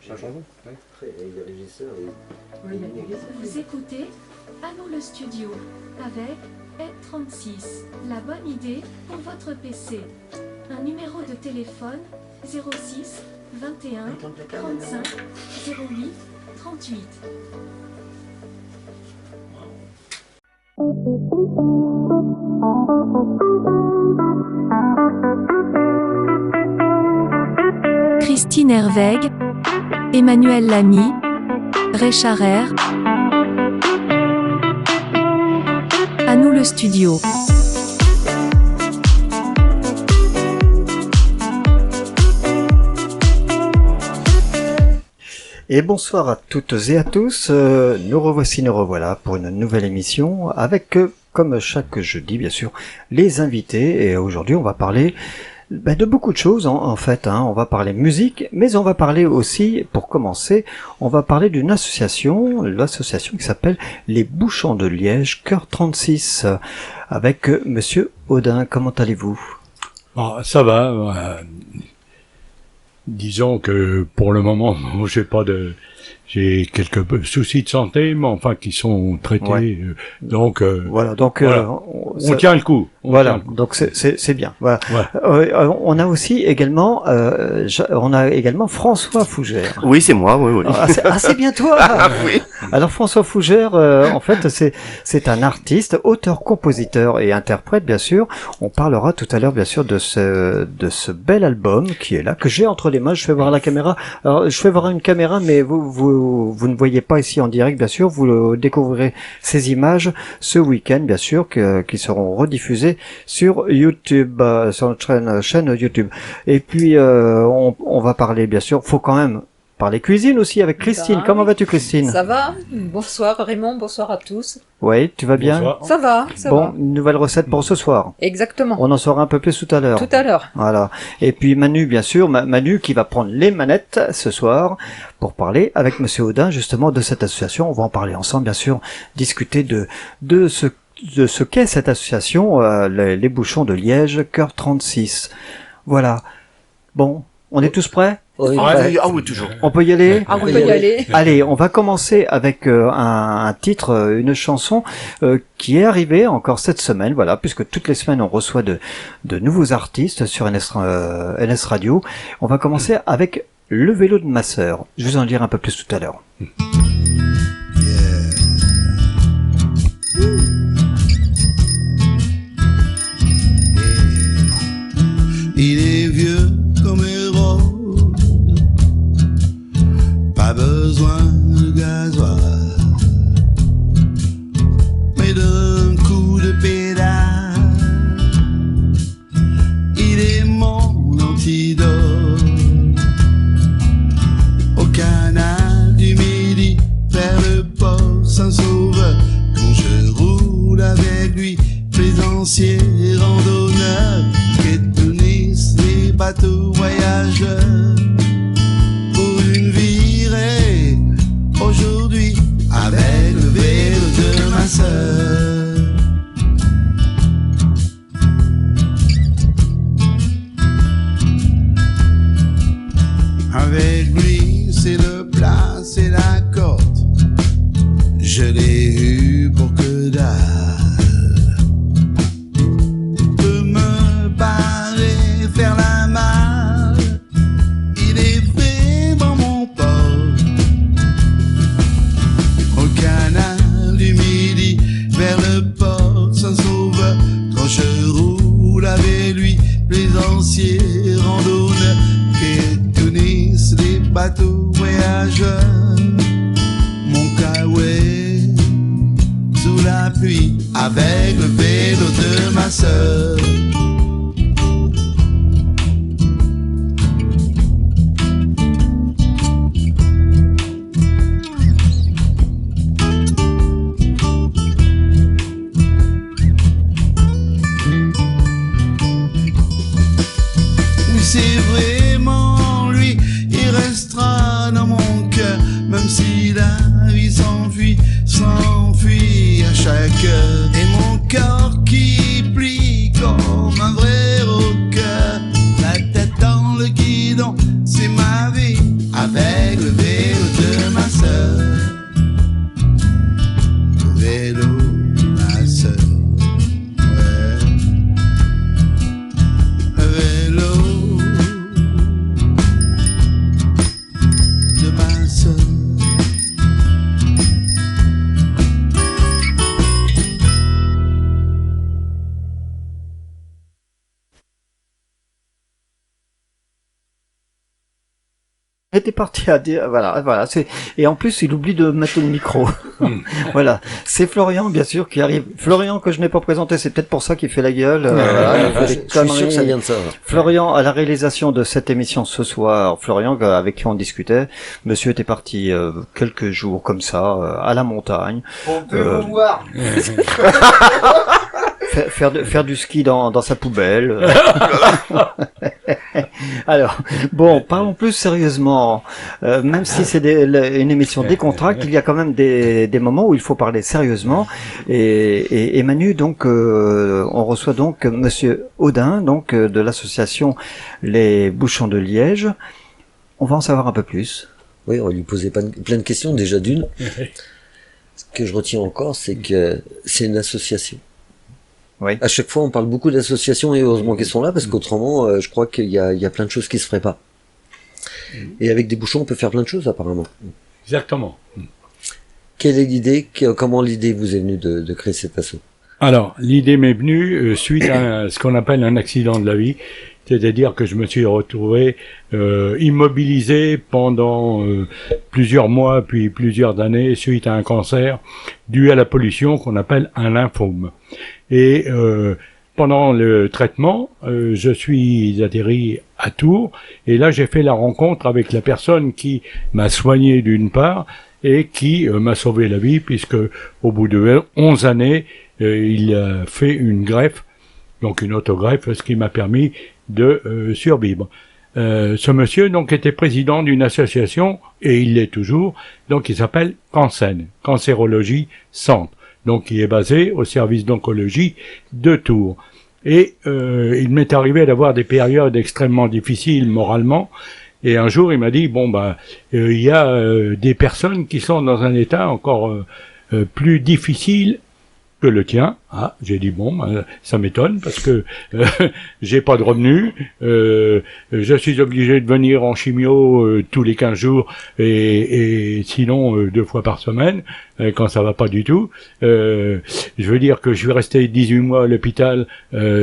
Vous écoutez À nous le studio avec F36. La bonne idée pour votre PC. Un numéro de téléphone 06 21 35 08 38. Christine Herweg, Emmanuel Lamy, Ray Charer. À nous le studio. Et bonsoir à toutes et à tous, nous revoilà pour une nouvelle émission avec, comme chaque jeudi bien sûr, les invités. Et aujourd'hui on va parler de beaucoup de choses en fait, on va parler musique, mais on va parler aussi, pour commencer, on va parler d'une association, l'association qui s'appelle les Bouchons de Liège, Chœur 36, avec Monsieur Audin. Comment allez-vous? Ça va. Disons que pour le moment, j'ai quelques soucis de santé, mais enfin qui sont traités. Ouais. Donc voilà. On tient le coup. Donc c'est bien. Voilà. Ouais. On a aussi également François Fougère. Oui, c'est moi. Oui. C'est bien toi. Oui. Alors François Fougère, en fait, c'est un artiste, auteur, compositeur et interprète, bien sûr. On parlera tout à l'heure, bien sûr, de ce bel album qui est là, que j'ai entre les mains. Je fais voir la caméra. Alors, je fais voir une caméra, mais vous ne voyez pas ici en direct, bien sûr. Vous découvrirez ces images ce week-end, bien sûr, qui seront rediffusées sur YouTube, sur notre chaîne YouTube. Et puis, on va parler, bien sûr, faut quand même parler cuisine aussi avec Christine. Comment vas-tu, Christine? Ça va. Bonsoir Raymond, bonsoir à tous. Oui, tu vas bien? Bonsoir. Ça va. Bon, une nouvelle recette pour ce soir. Exactement. On en saura un peu plus tout à l'heure. Tout à l'heure. Voilà. Et puis Manu, bien sûr, Manu qui va prendre les manettes ce soir pour parler avec Monsieur Audin justement de cette association. On va en parler ensemble, bien sûr, discuter de ce qu'est cette association, les Bouchons de Liège, Chœur 36. Voilà. Bon, on est tous prêts? Oui, toujours. On peut y aller? On peut y aller. Allez, on va commencer avec un titre, une chanson qui est arrivée encore cette semaine, voilà, puisque toutes les semaines on reçoit de nouveaux artistes sur NS Radio. On va commencer avec Le vélo de ma sœur. Je vais vous en dire un peu plus tout à l'heure. Il est vieux comme héros, pas besoin de gasoil, mais d'un coup de pédale, il est mon antidote. Au canal du Midi, vers le port Saint-Sauveur, quand je roule avec lui, plaisancier randonneur, des bateaux voyageurs, pour une virée aujourd'hui avec le vélo de ma sœur. Avec lui c'est le plat, c'est la côte, je l'ai eu pour que dalle. Faire la malle, il est fait dans mon port. Au canal du Midi, vers le port Saint-Sauveur, quand je roule avec lui, plaisancier randonneur, piétonnisent les bateaux voyageurs. Mon caouet sous la pluie, avec le vélo de ma sœur. C'est vraiment lui, il restera dans mon cœur, même si la vie s'enfuit à chaque heure. Et mon corps qui plie comme un vrai rocker, la tête dans le guidon, c'est ma vie avec le vélo était parti à dire, voilà, et en plus, il oublie de mettre le micro. Voilà. C'est Florian, bien sûr, qui arrive. Florian, que je n'ai pas présenté, c'est peut-être pour ça qu'il fait la gueule. Voilà, il fait des Je suis sûr conneries. que ça vient de ça. Florian, à la réalisation de cette émission ce soir, Florian, avec qui on discutait, monsieur était parti quelques jours comme ça, à la montagne. On peut vous voir. Faire du ski dans sa poubelle. Alors, bon, parlons plus sérieusement. Même si c'est une émission décontractée, il y a quand même des moments où il faut parler sérieusement. Et Manu, donc, on reçoit donc monsieur Audin, donc, de l'association Les Bouchons de Liège. On va en savoir un peu plus. Oui, on va lui poser plein de questions. Déjà d'une, ce que je retiens encore, c'est que c'est une association. Oui. À chaque fois, on parle beaucoup d'associations et heureusement qu'elles sont là parce qu'autrement, je crois qu'il y a plein de choses qui se feraient pas. Et avec des bouchons, on peut faire plein de choses apparemment. Exactement. Quelle est l'idée, comment l'idée vous est venue de créer cet asso? Alors, l'idée m'est venue suite à ce qu'on appelle un accident de la vie, c'est-à-dire que je me suis retrouvé immobilisé pendant plusieurs mois puis plusieurs années suite à un cancer dû à la pollution qu'on appelle un lymphome. Et pendant le traitement, je suis atterri à Tours et là j'ai fait la rencontre avec la personne qui m'a soigné d'une part et qui m'a sauvé la vie puisque au bout de 11 années, il a fait une greffe, donc une autogreffe, ce qui m'a permis de survivre. Ce monsieur donc était président d'une association et il l'est toujours, donc il s'appelle Cansen, Cancérologie Centre, donc qui est basé au service d'oncologie de Tours. Et il m'est arrivé d'avoir des périodes extrêmement difficiles moralement. Et un jour, il m'a dit, il y a des personnes qui sont dans un état encore plus difficile que le tien. Ah, j'ai dit ça m'étonne parce que j'ai pas de revenus, je suis obligé de venir en chimio tous les 15 jours et sinon 2 fois par semaine quand ça va pas du tout. Je veux dire que je suis resté 18 mois à l'hôpital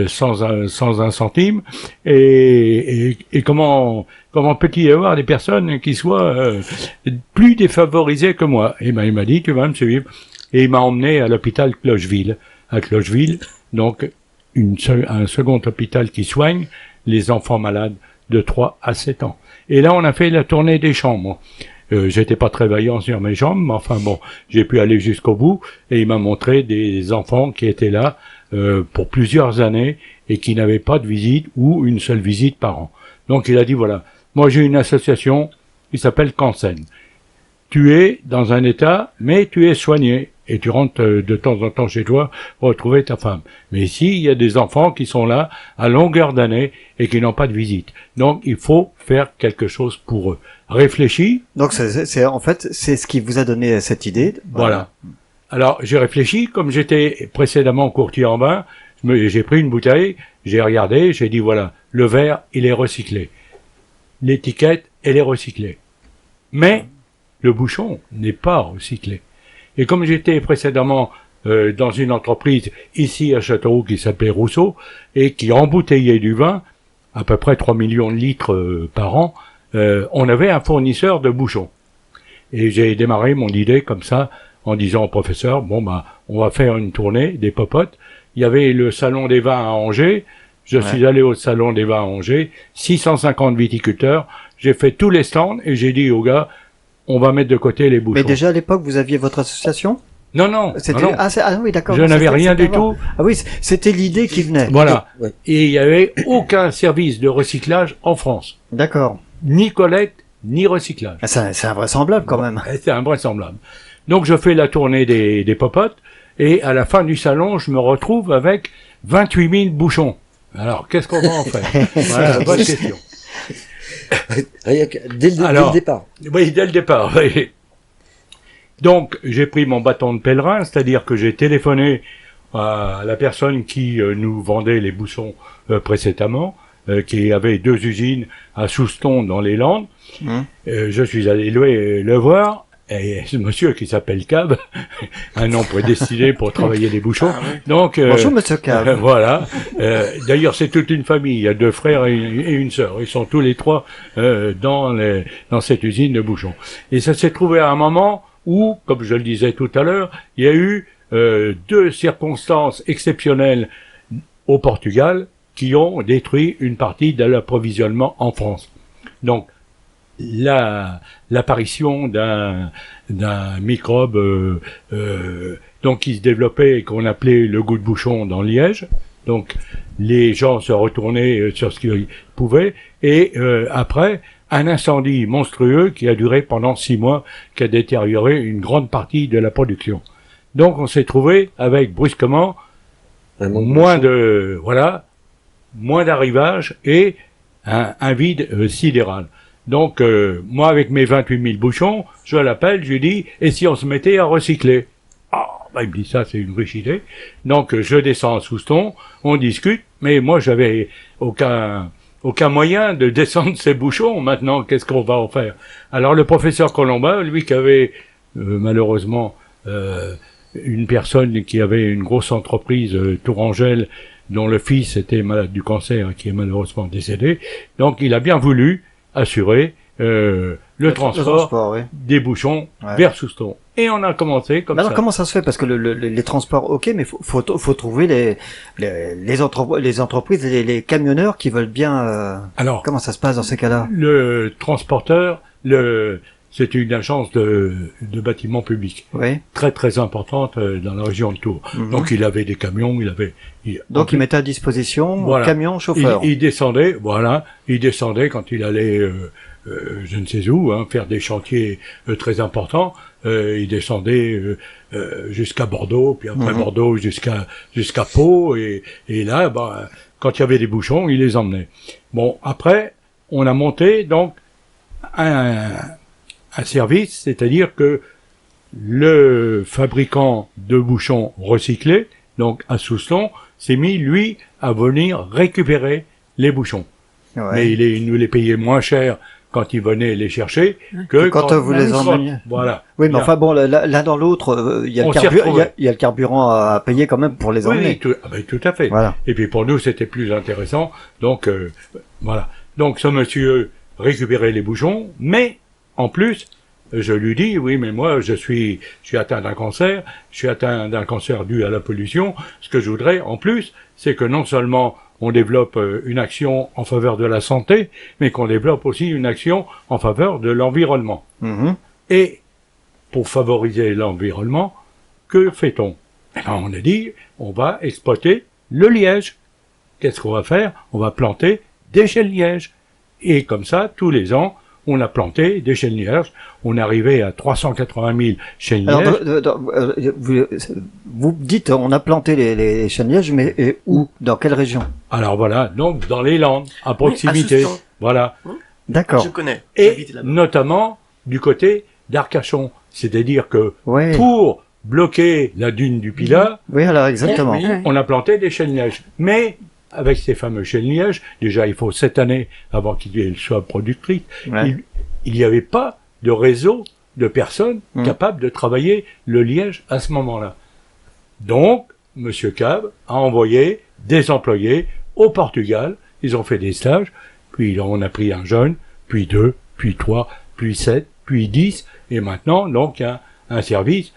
sans un centime et comment peut-il y avoir des personnes qui soient plus défavorisées que moi? Et il m'a dit tu vas me suivre. Et il m'a emmené à l'hôpital Clocheville. À Clocheville, donc, un second hôpital qui soigne les enfants malades de 3 à 7 ans. Et là, on a fait la tournée des chambres. J'étais pas très vaillant sur mes jambes, mais enfin bon, j'ai pu aller jusqu'au bout. Et il m'a montré des enfants qui étaient là pour plusieurs années et qui n'avaient pas de visite ou une seule visite par an. Donc il a dit, voilà, moi j'ai une association qui s'appelle Cansen. Tu es dans un état, mais tu es soigné. Et tu rentres de temps en temps chez toi retrouver ta femme. Mais ici, il y a des enfants qui sont là à longueur d'année et qui n'ont pas de visite. Donc, il faut faire quelque chose pour eux. Réfléchis. Donc, c'est ce qui vous a donné cette idée. Voilà. Alors, j'ai réfléchi. Comme j'étais précédemment courtier en vin, j'ai pris une bouteille, j'ai regardé, j'ai dit, voilà, le verre, il est recyclé. L'étiquette, elle est recyclée. Mais, le bouchon n'est pas recyclé. Et comme j'étais précédemment dans une entreprise ici à Châteauroux qui s'appelait Rousseau et qui embouteillait du vin, à peu près 3 millions de litres par an, on avait un fournisseur de bouchons. Et j'ai démarré mon idée comme ça en disant au professeur, on va faire une tournée des popotes. Il y avait le salon des vins à Angers. Je suis allé au salon des vins à Angers, 650 viticulteurs. J'ai fait tous les stands et j'ai dit aux gars, on va mettre de côté les bouchons. Mais déjà à l'époque, vous aviez votre association? Non. Oui, d'accord. Je n'avais rien du tout. Ah oui, c'était l'idée qui venait. Voilà. Et il n'y avait aucun service de recyclage en France. D'accord. Ni collecte, ni recyclage. C'est invraisemblable quand même. C'est invraisemblable. Donc je fais la tournée des popotes et à la fin du salon, je me retrouve avec 28 000 bouchons. Alors, qu'est-ce qu'on va en faire? Voilà, bonne question. Dès le départ. Oui, dès le départ. Oui. Donc, j'ai pris mon bâton de pèlerin, c'est-à-dire que j'ai téléphoné à la personne qui nous vendait les bouchons précédemment, qui avait 2 usines à Souston dans les Landes. Je suis allé le voir Et ce monsieur qui s'appelle Cab, un nom prédestiné pour travailler les bouchons. Ah ouais. Donc, Bonjour, monsieur Cab. voilà. D'ailleurs, c'est toute une famille. Il y a 2 frères et une sœur. Ils sont tous les 3 dans cette usine de bouchons. Et ça s'est trouvé à un moment où, comme je le disais tout à l'heure, il y a eu 2 circonstances exceptionnelles au Portugal qui ont détruit une partie de l'approvisionnement en France. Donc, l'apparition d'un microbe donc qui se développait et qu'on appelait le goût de bouchon dans Liège. Donc les gens se retournaient sur ce qu'ils pouvaient et après un incendie monstrueux qui a duré pendant 6 mois, qui a détérioré une grande partie de la production. Donc on s'est trouvé avec brusquement moins d'arrivage et un vide sidéral. Donc, moi, avec mes 28 000 bouchons, je l'appelle, je lui dis, et si on se mettait à recycler? Ah, il me dit ça, c'est une riche idée. Donc, je descends à Souston, on discute, mais moi, j'avais aucun moyen de descendre ces bouchons. Maintenant, qu'est-ce qu'on va en faire? Alors, le professeur Colombin, lui qui avait, malheureusement, une personne qui avait une grosse entreprise, Tourangelle, dont le fils était malade du cancer, qui est malheureusement décédé. Donc, il a bien voulu assurer le transport oui. des bouchons vers Souston. Et on a commencé comme Alors ça. comment ça se fait? Parce que les transports, ok, mais faut trouver les entreprises, les camionneurs qui veulent bien. Alors, comment ça se passe dans ces cas-là? le transporteur, c'est une agence de bâtiments publics Oui. très très importante dans la région de Tours. Donc il avait des camions, Donc il mettait à disposition Voilà. camion, chauffeur. Il descendait, il descendait quand il allait je ne sais où, faire des chantiers très importants. Il descendait jusqu'à Bordeaux, puis après Bordeaux jusqu'à Pau, et là, quand il y avait des bouchons, il les emmenait. Bon, après, on a monté donc un service, c'est-à-dire que le fabricant de bouchons recyclés, donc à Souston, s'est mis, lui, à venir récupérer les bouchons. Ouais. Mais il nous les payait moins cher quand il venait les chercher que quand vous les emmeniez. Voilà. Oui, mais Bien. enfin bon, l'un dans l'autre, il y a On le s'y retrouvait. il y a le carburant à payer quand même pour les emmener. Oui, tout à fait. Voilà. Et puis pour nous, c'était plus intéressant. Donc, voilà. Donc ce monsieur récupérait les bouchons, mais en plus, je lui dis, oui, mais moi, je suis atteint d'un cancer, dû à la pollution. Ce que je voudrais, en plus, c'est que non seulement on développe une action en faveur de la santé, mais qu'on développe aussi une action en faveur de l'environnement. Et pour favoriser l'environnement, que fait-on? Eh ben, on a dit, on va exploiter le liège. Qu'est-ce qu'on va faire? On va planter des chênes lièges. Et comme ça, tous les ans, on a planté des chênes lièges. On est arrivé à 380 000 chênes lièges. Alors, vous dites, on a planté les chênes lièges, mais où? Dans quelle région? Alors voilà, donc dans les Landes, à proximité. Souston. Voilà. D'accord. Je connais. Et J'habite là-bas. notamment du côté d'Arcachon. C'est-à-dire que Ouais. pour bloquer la dune du Pilat, Oui, alors exactement. Oui. on a planté des chênes lièges. Mais avec ces fameux chênes lièges, déjà il faut 7 années avant qu'ils soient productrices, Ouais. il n'y avait pas de réseau de personnes capables de travailler le liège à ce moment-là. Donc, Monsieur Cab a envoyé des employés au Portugal, ils ont fait des stages, puis on a pris un jeune, puis 2, puis 3, puis 7, puis 10, et maintenant, donc, il y a un service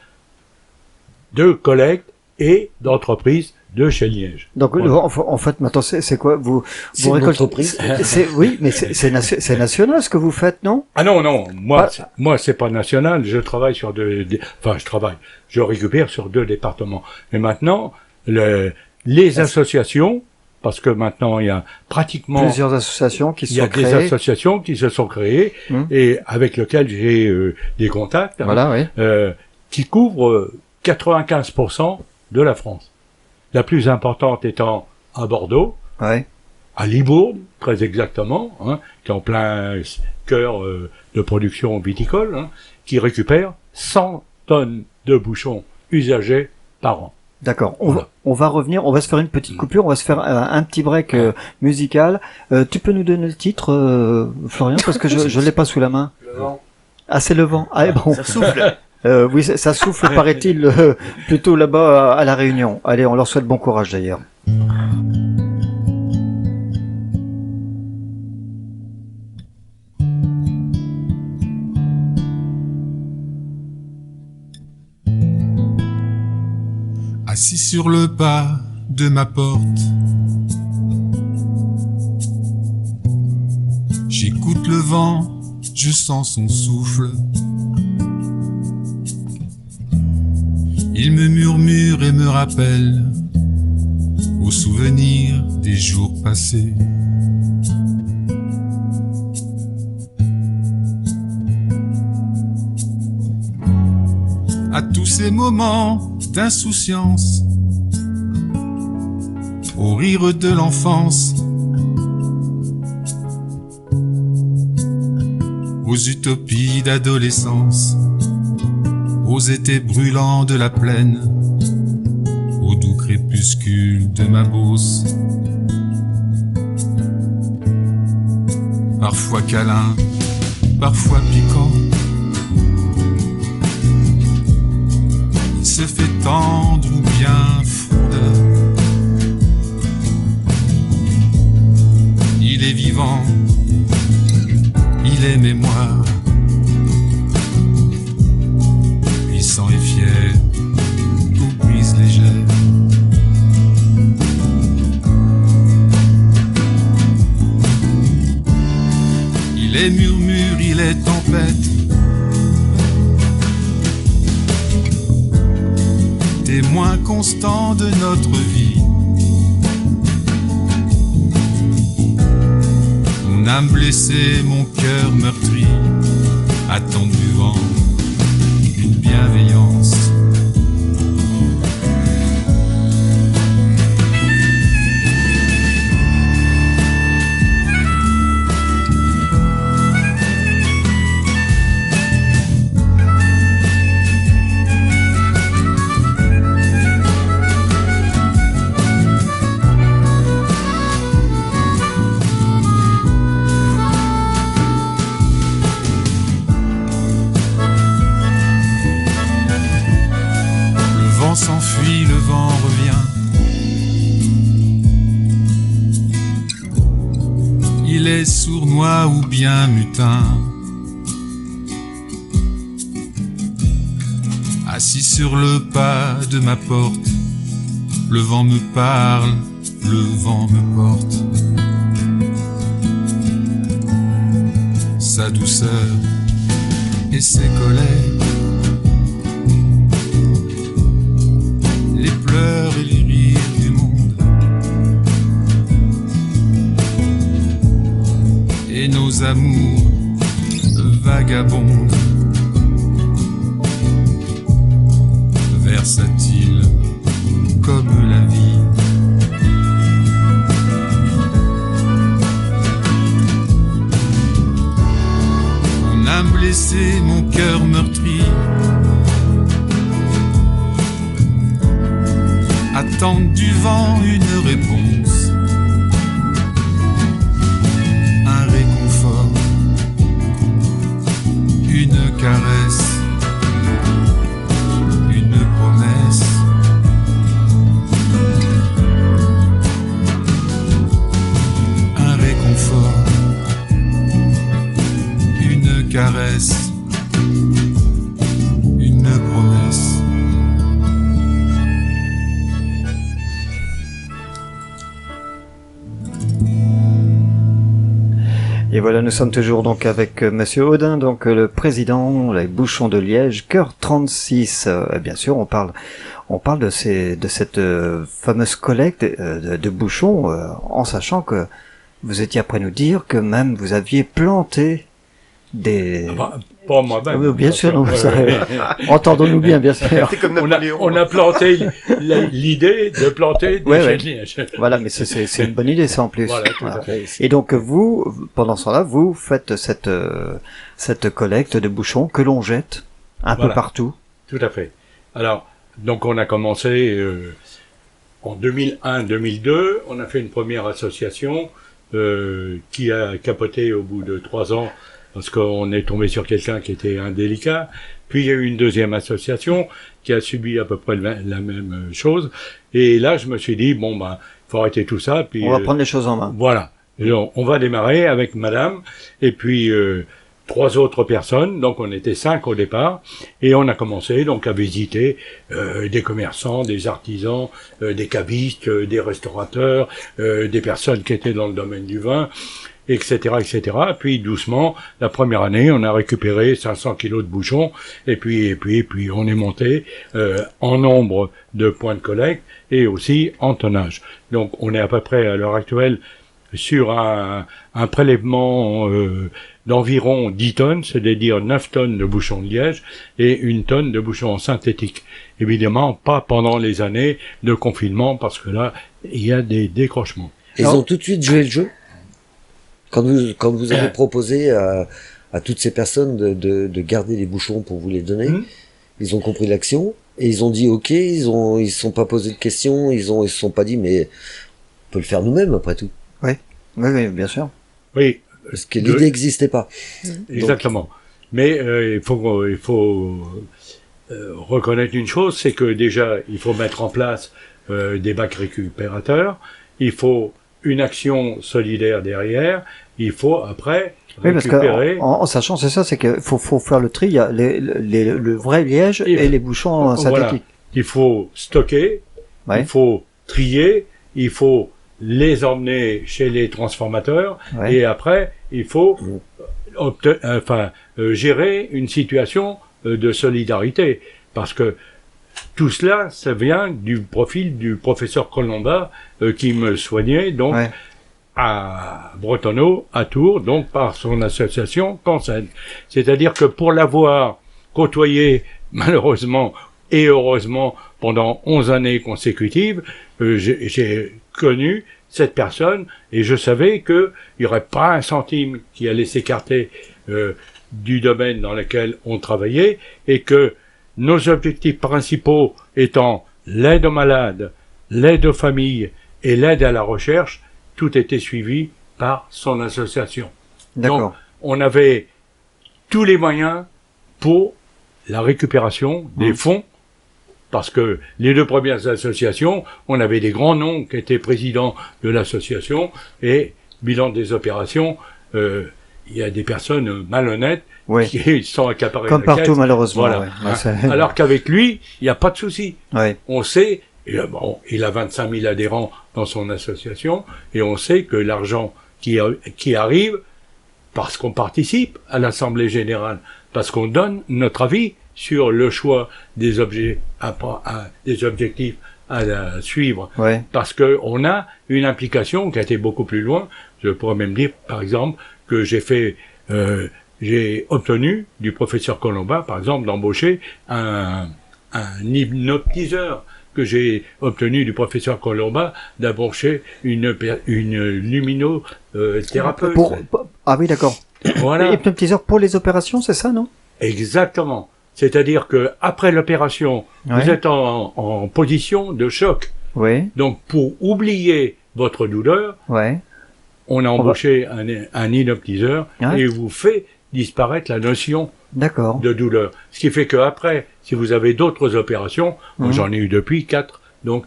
de collecte et d'entreprise de chênes lièges. Donc, Voilà. en fait, maintenant, c'est quoi? C'est vous une récoltez- entreprise. Oui, mais c'est national ce que vous faites, non? Ah non, Pas- moi c'est pas national, je travaille sur je récupère sur 2 départements. Mais maintenant, les associations, parce que maintenant il y a pratiquement Plusieurs associations qui se il y a sont des créées. associations qui se sont créées Hum. et avec lesquelles j'ai des contacts Voilà, oui. qui couvrent 95% de la France. La plus importante étant à Bordeaux, Ouais. à Libourne, très exactement, qui est en plein cœur de production viticole, qui récupère 100 tonnes de bouchons usagés par an. D'accord. Voilà. On va revenir, on va se faire une petite coupure, on va se faire un petit break musical. Tu peux nous donner le titre, Florian, parce que je l'ai pas sous la main. Ah, c'est le vent. Ah, bon. Ça souffle. Oui, ça souffle, paraît-il, plutôt là-bas à La Réunion. Allez, on leur souhaite bon courage d'ailleurs. Assis sur le pas de ma porte, j'écoute le vent, je sens son souffle. Il me murmure et me rappelle aux souvenirs des jours passés. À tous ces moments d'insouciance, au rire de l'enfance, aux utopies d'adolescence, aux étés brûlants de la plaine, au doux crépuscule de ma Beauce. Parfois câlin, parfois piquant, il se fait tendre ou bien fondeur. Il est vivant, il est mémoire, puissant et fier, ou brise légère. Il est murmure, il est tempête, témoin constant de notre vie. Mon âme blessée, mon cœur meurtri, attend du vent une bienveillance. S'enfuit, le vent revient. Il est sournois ou bien mutin. Assis sur le pas de ma porte, le vent me parle, le vent me porte. Sa douceur et ses colères, les pleurs et les rires du monde, et nos amours vagabondes, versatiles comme la vie. Mon âme blessée, mon cœur meurtri, attendent du vent une réponse, un réconfort, une caresse, une promesse. Un réconfort, une caresse, une promesse. Et voilà, nous sommes toujours donc avec Monsieur Audin, donc le président, les Bouchons de Liège, Cœur 36. Et bien sûr, on parle de cette fameuse collecte de bouchons, en sachant que vous étiez après nous dire que même vous aviez planté des... Pas moi-même. Oui, bien sûr, entendons-nous bien sûr. C'est comme Napoléon. On a planté l'idée de planter des chais de Liège. Voilà, mais c'est une bonne idée ça en plus. Voilà, tout à fait. Et donc vous, pendant ce temps-là, vous faites cette collecte de bouchons que l'on jette un peu partout. Tout à fait. Alors, donc on a commencé en 2001-2002, on a fait une première association qui a capoté au bout de 3 ans parce qu'on est tombé sur quelqu'un qui était indélicat. Puis il y a eu une deuxième association qui a subi à peu près la même chose. Et là, je me suis dit, bon, ben, faut arrêter tout ça. Puis, On va prendre les choses en main. Voilà. Et on va démarrer avec madame, et puis 3 autres personnes, donc on était 5 au départ, et on a commencé donc à visiter des commerçants, des artisans, des cavistes, des restaurateurs, des personnes qui étaient dans le domaine du vin, etc., etc. Puis doucement, la première année, on a récupéré 500 kilos de bouchons, et puis on est monté en nombre de points de collecte et aussi en tonnage. Donc on est à peu près à l'heure actuelle sur un prélèvement d'environ 10 tonnes, c'est-à-dire 9 tonnes de bouchons de liège et 1 tonne de bouchons synthétiques. Évidemment, pas pendant les années de confinement, parce que là, il y a des décrochements. Ils ont tout de suite joué le jeu. Quand vous avez proposé à toutes ces personnes de garder les bouchons pour vous les donner, ils ont compris l'action et ils ont dit OK, ils se sont pas posé de questions, ils se sont pas dit mais on peut le faire nous-mêmes après tout. Oui, bien sûr. Oui. Parce que l'idée n'existait pas. Exactement. Donc, mais il faut reconnaître une chose, c'est que déjà, il faut mettre en place des bacs récupérateurs, il faut une action solidaire derrière, il faut après récupérer... Oui, parce que en sachant, c'est ça, c'est qu'il faut faire le tri, il y a le vrai liège et les bouchons synthétiques. Voilà. Il faut stocker, Ouais. il faut trier, il faut les emmener chez les transformateurs, Ouais. et après, il faut gérer une situation de solidarité. Parce que tout cela, ça vient du profil du professeur Colomba qui me soignait, donc, Ouais. à Bretonneau, à Tours, donc par son association Cansen. C'est-à-dire que pour l'avoir côtoyé, malheureusement et heureusement, pendant 11 années consécutives, j'ai connu cette personne et je savais qu'il n'y aurait pas un centime qui allait s'écarter du domaine dans lequel on travaillait, et que nos objectifs principaux étant l'aide aux malades, l'aide aux familles et l'aide à la recherche, tout était suivi par son association. D'accord. Donc, on avait tous les moyens pour la récupération des fonds, parce que les 2 premières associations, on avait des grands noms qui étaient présidents de l'association, et bilan des opérations, il y a des personnes malhonnêtes qui sont accaparées. Comme la partout, caisse. malheureusement. Voilà. Ouais. Alors qu'avec lui, il n'y a pas de souci. Ouais. On sait, et bon, il a 25 000 adhérents dans son association, et on sait que l'argent qui arrive, parce qu'on participe à l'Assemblée Générale, parce qu'on donne notre avis sur le choix des des objectifs à suivre, Ouais. parce que on a une implication qui a été beaucoup plus loin. Je pourrais même dire, par exemple, que j'ai obtenu du professeur Colomba, par exemple, d'embaucher un hypnotiseur, que j'ai obtenu du professeur Colomba d'embaucher une luminothérapeute. Ah oui, d'accord. Voilà. Hypnotiseur pour les opérations, c'est ça, non? Exactement. C'est-à-dire que après l'opération, vous êtes en position de choc. Oui. Donc, pour oublier votre douleur, on a embauché un hypnotiseur et vous fait disparaître la notion de douleur. Ce qui fait que après, si vous avez d'autres opérations, moi j'en ai eu depuis 4, donc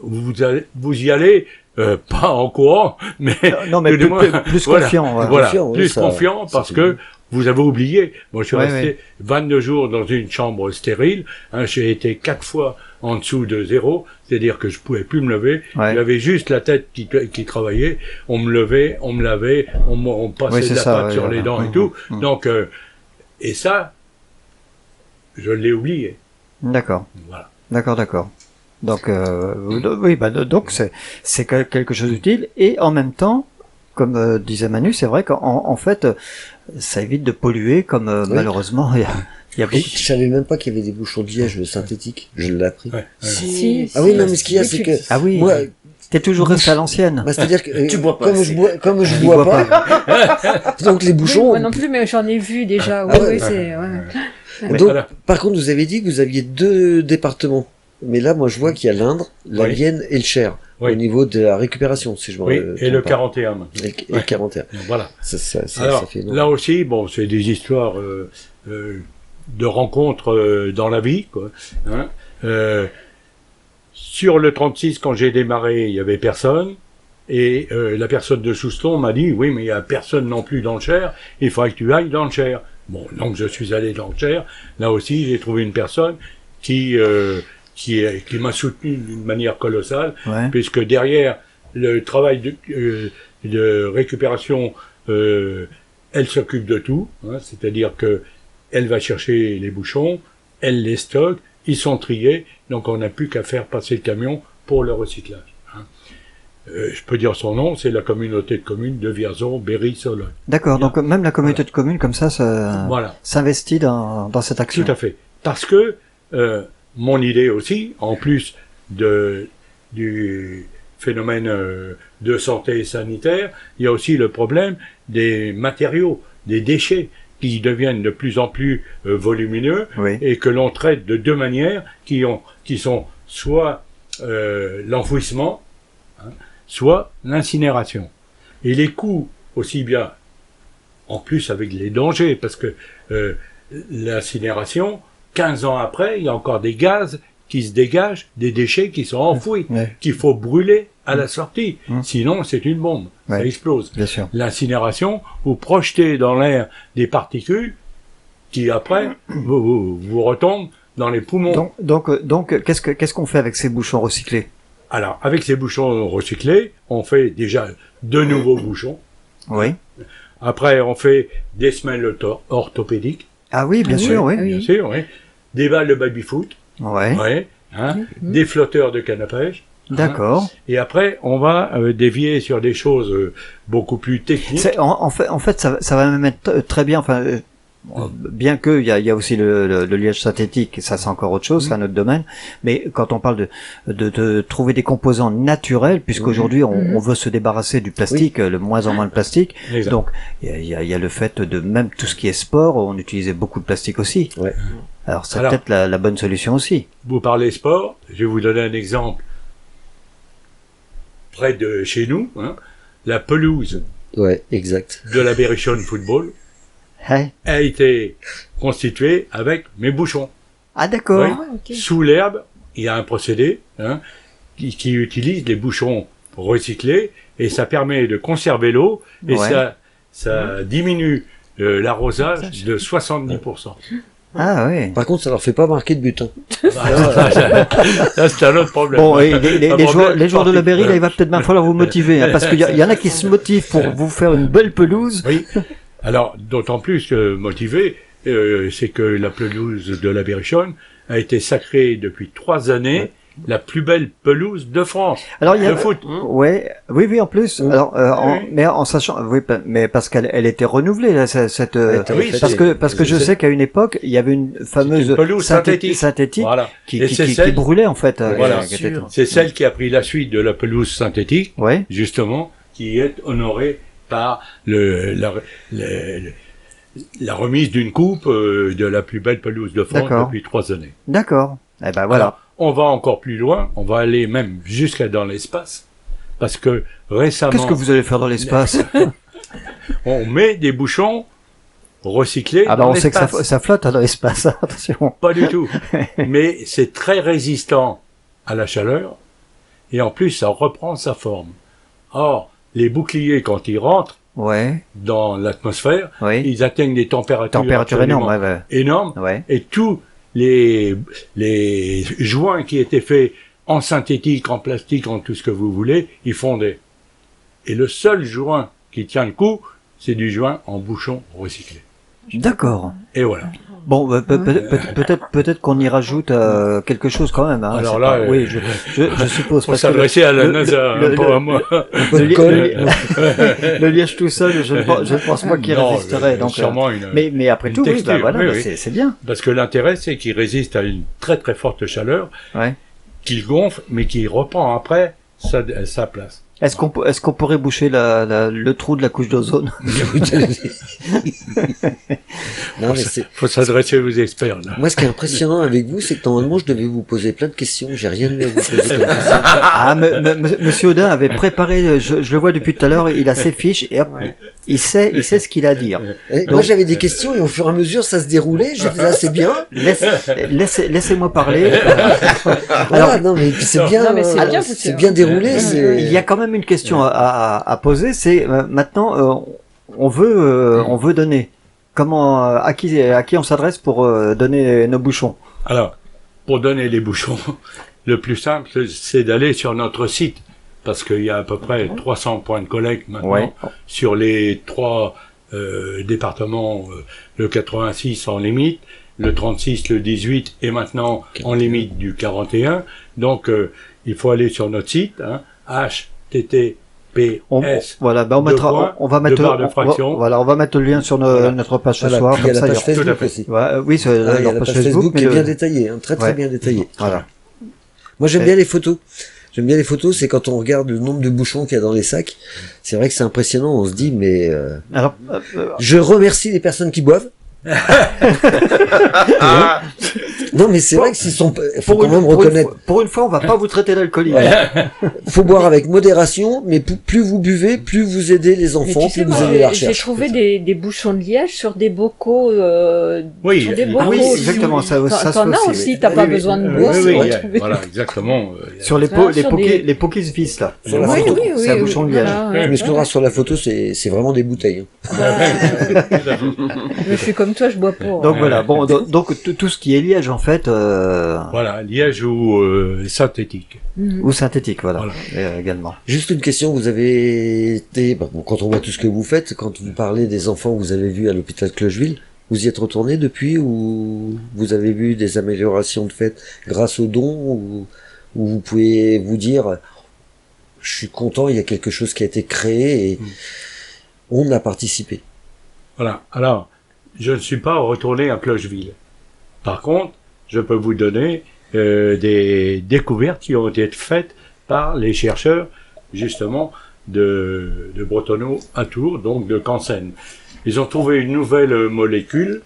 vous y allez pas en courant, mais non, mais plus confiant. Voilà, plus confiant parce que vous avez oublié. Moi, je suis resté 22 jours dans une chambre stérile. J'ai été 4 fois en dessous de 0, c'est-à-dire que je pouvais plus me lever. J'avais juste la tête qui travaillait. On me levait, on me lavait, on passait de la pâte sur les dents et tout. Donc, et ça, je l'ai oublié. D'accord. Voilà. D'accord. Donc, oui, donc c'est quelque chose d'utile, et en même temps, comme disait Manu, c'est vrai qu'en fait, ça évite de polluer, comme malheureusement il y a beaucoup. Je savais même pas qu'il y avait des bouchons de liège synthétiques. Je l'ai appris. Si, ah oui, non, mais ce qu'il y a, c'est que moi, t'es toujours resté à l'ancienne. C'est-à-dire que tu bois pas, comme je bois pas, donc les bouchons. Oui, moi non plus, mais j'en ai vu déjà. Oui, c'est. Donc, par contre, vous avez dit que vous aviez 2 départements. Mais là, moi, je vois qu'il y a l'Indre, la Oui. Vienne et le Cher. Oui. Au niveau de la récupération, si je me Oui, et le trompe pas. 41 maintenant. Et le 41. Voilà. Ça fait énorme. Là aussi, bon, c'est des histoires de rencontres dans la vie, quoi. Hein. Sur le 36, quand j'ai démarré, il y avait personne. Et la personne de Souston m'a dit, oui, mais il y a personne non plus dans le Cher, il faudrait que tu ailles dans le Cher. Bon, donc je suis allé dans le Cher. Là aussi, j'ai trouvé une personne qui m'a soutenu d'une manière colossale, Ouais. puisque derrière le travail de récupération, elle s'occupe de tout, hein, c'est-à-dire que elle va chercher les bouchons, elle les stocke, ils sont triés, donc on n'a plus qu'à faire passer le camion pour le recyclage. Hein. Je peux dire son nom, c'est la communauté de communes de Vierzon, Berry, Sologne. D'accord, donc même la communauté de communes comme ça Voilà. s'investit dans cette action. Tout à fait. Parce que mon idée aussi, en plus du phénomène de santé sanitaire, il y a aussi le problème des matériaux, des déchets qui deviennent de plus en plus volumineux Oui. et que l'on traite de deux manières qui sont soit l'enfouissement, hein, soit l'incinération. Et les coûts aussi bien, en plus avec les dangers, parce que l'incinération, 15 ans après, il y a encore des gaz qui se dégagent, des déchets qui sont enfouis, Ouais. qu'il faut brûler à la sortie. Sinon, c'est une bombe, ça Ouais. explose. Bien sûr. L'incinération, vous projetez dans l'air des particules qui, après, vous retombent dans les poumons. Donc, qu'est-ce qu'on fait avec ces bouchons recyclés? Alors, avec ces bouchons recyclés, on fait déjà de nouveaux bouchons. Oui. Après, on fait des semelles orthopédiques, Ah oui, bien sûr, oui. bien sûr, oui. Des balles de baby-foot, Ouais. ouais, hein, des flotteurs de canne à pêche. D'accord. Et après, on va dévier sur des choses beaucoup plus techniques. En fait, ça va même être très bien. Enfin, bien que il y a aussi le liège synthétique, ça c'est encore autre chose, c'est un autre domaine. Mais quand on parle de trouver des composants naturels, puisqu'aujourd'hui on veut se débarrasser du plastique, le moins en moins de plastique. Exact. Donc il y a le fait de même tout ce qui est sport, on utilisait beaucoup de plastique aussi. Ouais. Alors c'est Alors- peut-être la bonne solution aussi. Vous parlez sport, je vais vous donner un exemple. Près de chez nous, hein, la pelouse Ouais, exact. de la Berrichonne Football Hein? a été constituée avec mes bouchons. Ah d'accord. Oui. ok. Sous l'herbe, il y a un procédé hein, qui utilise les bouchons recyclés et ça permet de conserver l'eau et Ouais. ça diminue l'arrosage de 70%. Ah oui. Par contre, ça leur fait pas marquer de but. Hein. Là, c'est un autre problème. Bon, et Un les problème joueurs de la Berry, là, il va peut-être bien falloir vous motiver, hein, parce qu'il y en a qui se motivent pour vous faire une belle pelouse. Oui. Alors, d'autant plus motivé, c'est que la pelouse de la Berrichonne a été sacrée depuis 3 années la plus belle pelouse de France. Alors il y a de foot. ouais, oui, en plus. Alors, Oui. mais en sachant, oui, mais parce qu'elle était renouvelée là, cette, oui, parce que je sais qu'à une époque, il y avait une fameuse une pelouse synthétique. Voilà. qui Et c'est qui celle- brûlait en fait. Voilà. qui était- C'est celle qui a pris la suite de la pelouse synthétique, Ouais. justement, qui est honorée par la remise d'une coupe de la plus belle pelouse de France D'accord. depuis 3 années. D'accord. Eh ben voilà. Alors, on va encore plus loin, on va aller même jusqu'à dans l'espace, parce que récemment, Qu'est-ce que vous allez faire dans l'espace? on met des bouchons recyclés Ah ben dans on sait que l'espace. ça flotte hein, dans l'espace. Attention. Pas du tout. Mais c'est très résistant à la chaleur, et en plus, ça reprend sa forme. Or, les boucliers, quand ils rentrent Ouais. dans l'atmosphère, Oui. ils atteignent des températures Température énorme. absolument Ouais. énormes, Ouais. et tous les joints qui étaient faits en synthétique, en plastique, en tout ce que vous voulez, ils fondaient. Et le seul joint qui tient le coup, c'est du joint en bouchon recyclé. D'accord. Et voilà. Bon, peut-être qu'on y rajoute quelque chose quand même. Hein, Alors c'est là, pas- oui, je suppose. Faut parce que s'adresser à la le- NASA, le- pas à moi. le liège tout seul, je ne pense pas qu'il Non, résisterait. Donc, sûrement une, mais après une tout, oui, texture, bah voilà, oui, bah oui. c'est bien. Parce que l'intérêt, c'est qu'il résiste à une très très forte chaleur, Ouais. qu'il gonfle, mais qu'il reprend après sa place. Est-ce qu'on pourrait boucher le trou de la couche d'ozone? Non, mais c'est... Faut s'adresser aux experts, là. Moi, ce qui est impressionnant avec vous, c'est que normalement, je devais vous poser plein de questions. J'ai rien eu à vous poser comme question. Ah, Monsieur Audin avait préparé, je le vois depuis tout à l'heure, il a ses fiches et hop, il sait ce qu'il a à dire. Moi, j'avais des questions et au fur et à mesure, ça se déroulait. Je disais, c'est bien. Laissez-moi parler. Voilà, non, mais c'est bien. Non, mais c'est bien déroulé. Il y a quand même une question à poser, c'est maintenant on veut donner. Comment à qui on s'adresse pour donner nos bouchons? Alors, pour donner les bouchons, le plus simple, c'est d'aller sur notre site, parce qu'il y a à peu près 300 points de collecte maintenant sur les 3 départements, le 86 en limite, le 36, le 18 et maintenant en limite du 41. Donc, il faut aller sur notre site, hein, https. Voilà, on mettra, on va mettre le lien sur notre page ce soir. Il y a la comme page ça, Facebook aussi. Oui, c'est Il y a leur la page page Facebook qui est mais bien détaillée, hein, très bien détaillée. Voilà. Moi, j'aime bien les photos. J'aime bien les photos, c'est quand on regarde le nombre de bouchons qu'il y a dans les sacs. C'est vrai que c'est impressionnant, on se dit, mais... Alors, je remercie les personnes qui boivent. Non, mais c'est vrai que faut quand même reconnaître. Pour une fois, on va pas vous traiter d'alcoolique. Faut boire avec modération, mais plus vous buvez, plus vous aidez les enfants, Mais tu sais, plus vous moi, aidez la j'ai recherche. trouvé des bouchons de liège sur des bocaux. Oui, sur des oui, bocaux exactement, ça se fait T'en as aussi, aussi, oui. t'as pas Oui, besoin de oui, boire. oui, c'est oui, vrai, trouvé. voilà, exactement. Sur les Voilà, sur des- les pots qui se vissent là. Sur la Oui, photo. oui, oui. C'est un bouchon de liège. voilà, ouais. Je m'excusera sur la photo, c'est vraiment des bouteilles. Je suis comme toi, je bois pas. Donc voilà, bon, donc tout ce qui est liège en fait, Voilà, liège ou synthétique. ou synthétique, voilà, Voilà. également. Juste une question, vous avez été, quand on voit tout ce que vous faites, quand vous parlez des enfants que vous avez vus à l'hôpital Clocheville, vous y êtes retourné depuis ou vous avez vu des améliorations de fait grâce aux dons ou vous pouvez vous dire, je suis content, il y a quelque chose qui a été créé et on a participé. Voilà. Alors, je ne suis pas retourné à Clocheville. Par contre, je peux vous donner des découvertes qui ont été faites par les chercheurs, justement, de Bretonneau à Tours, donc de Cansen. Ils ont trouvé une nouvelle molécule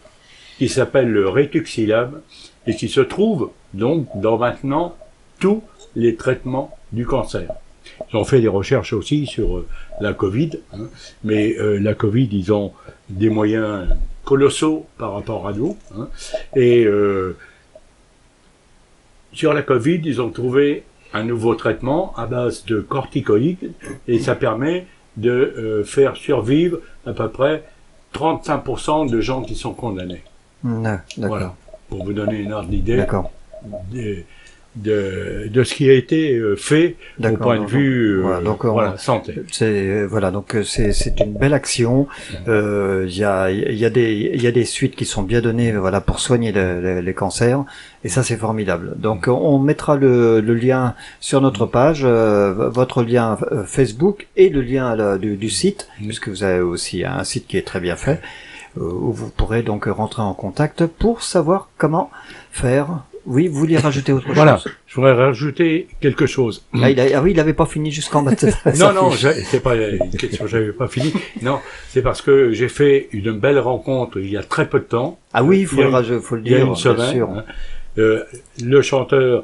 qui s'appelle le rétuximab et qui se trouve donc dans maintenant tous les traitements du cancer. Ils ont fait des recherches aussi sur la Covid, hein, mais la Covid, ils ont des moyens colossaux par rapport à nous. Hein, et sur la Covid, ils ont trouvé un nouveau traitement à base de corticoïdes et ça permet de faire survivre à peu près 35% de gens qui sont condamnés. D'accord. Voilà, pour vous donner une ordre d'idée D'accord. de ce qui a été fait au D'accord, point de donc, vue voilà, donc, santé. C'est voilà, donc c'est une belle action. Il y a des suites qui sont bien données, voilà, pour soigner les cancers, et ça c'est formidable. Donc on mettra le lien sur notre page, votre lien Facebook et le lien du site, puisque vous avez aussi un site qui est très bien fait, où vous pourrez donc rentrer en contact pour savoir comment faire. Oui, vous vouliez rajouter autre chose? Voilà, je voudrais rajouter quelque chose. Ah oui, il avait pas fini jusqu'en bas de Non, c'est pas une question, j'avais pas fini. Non, c'est parce que j'ai fait une belle rencontre il y a très peu de temps. Ah oui, faut le il y a dire, une semaine, bien sûr. hein, le chanteur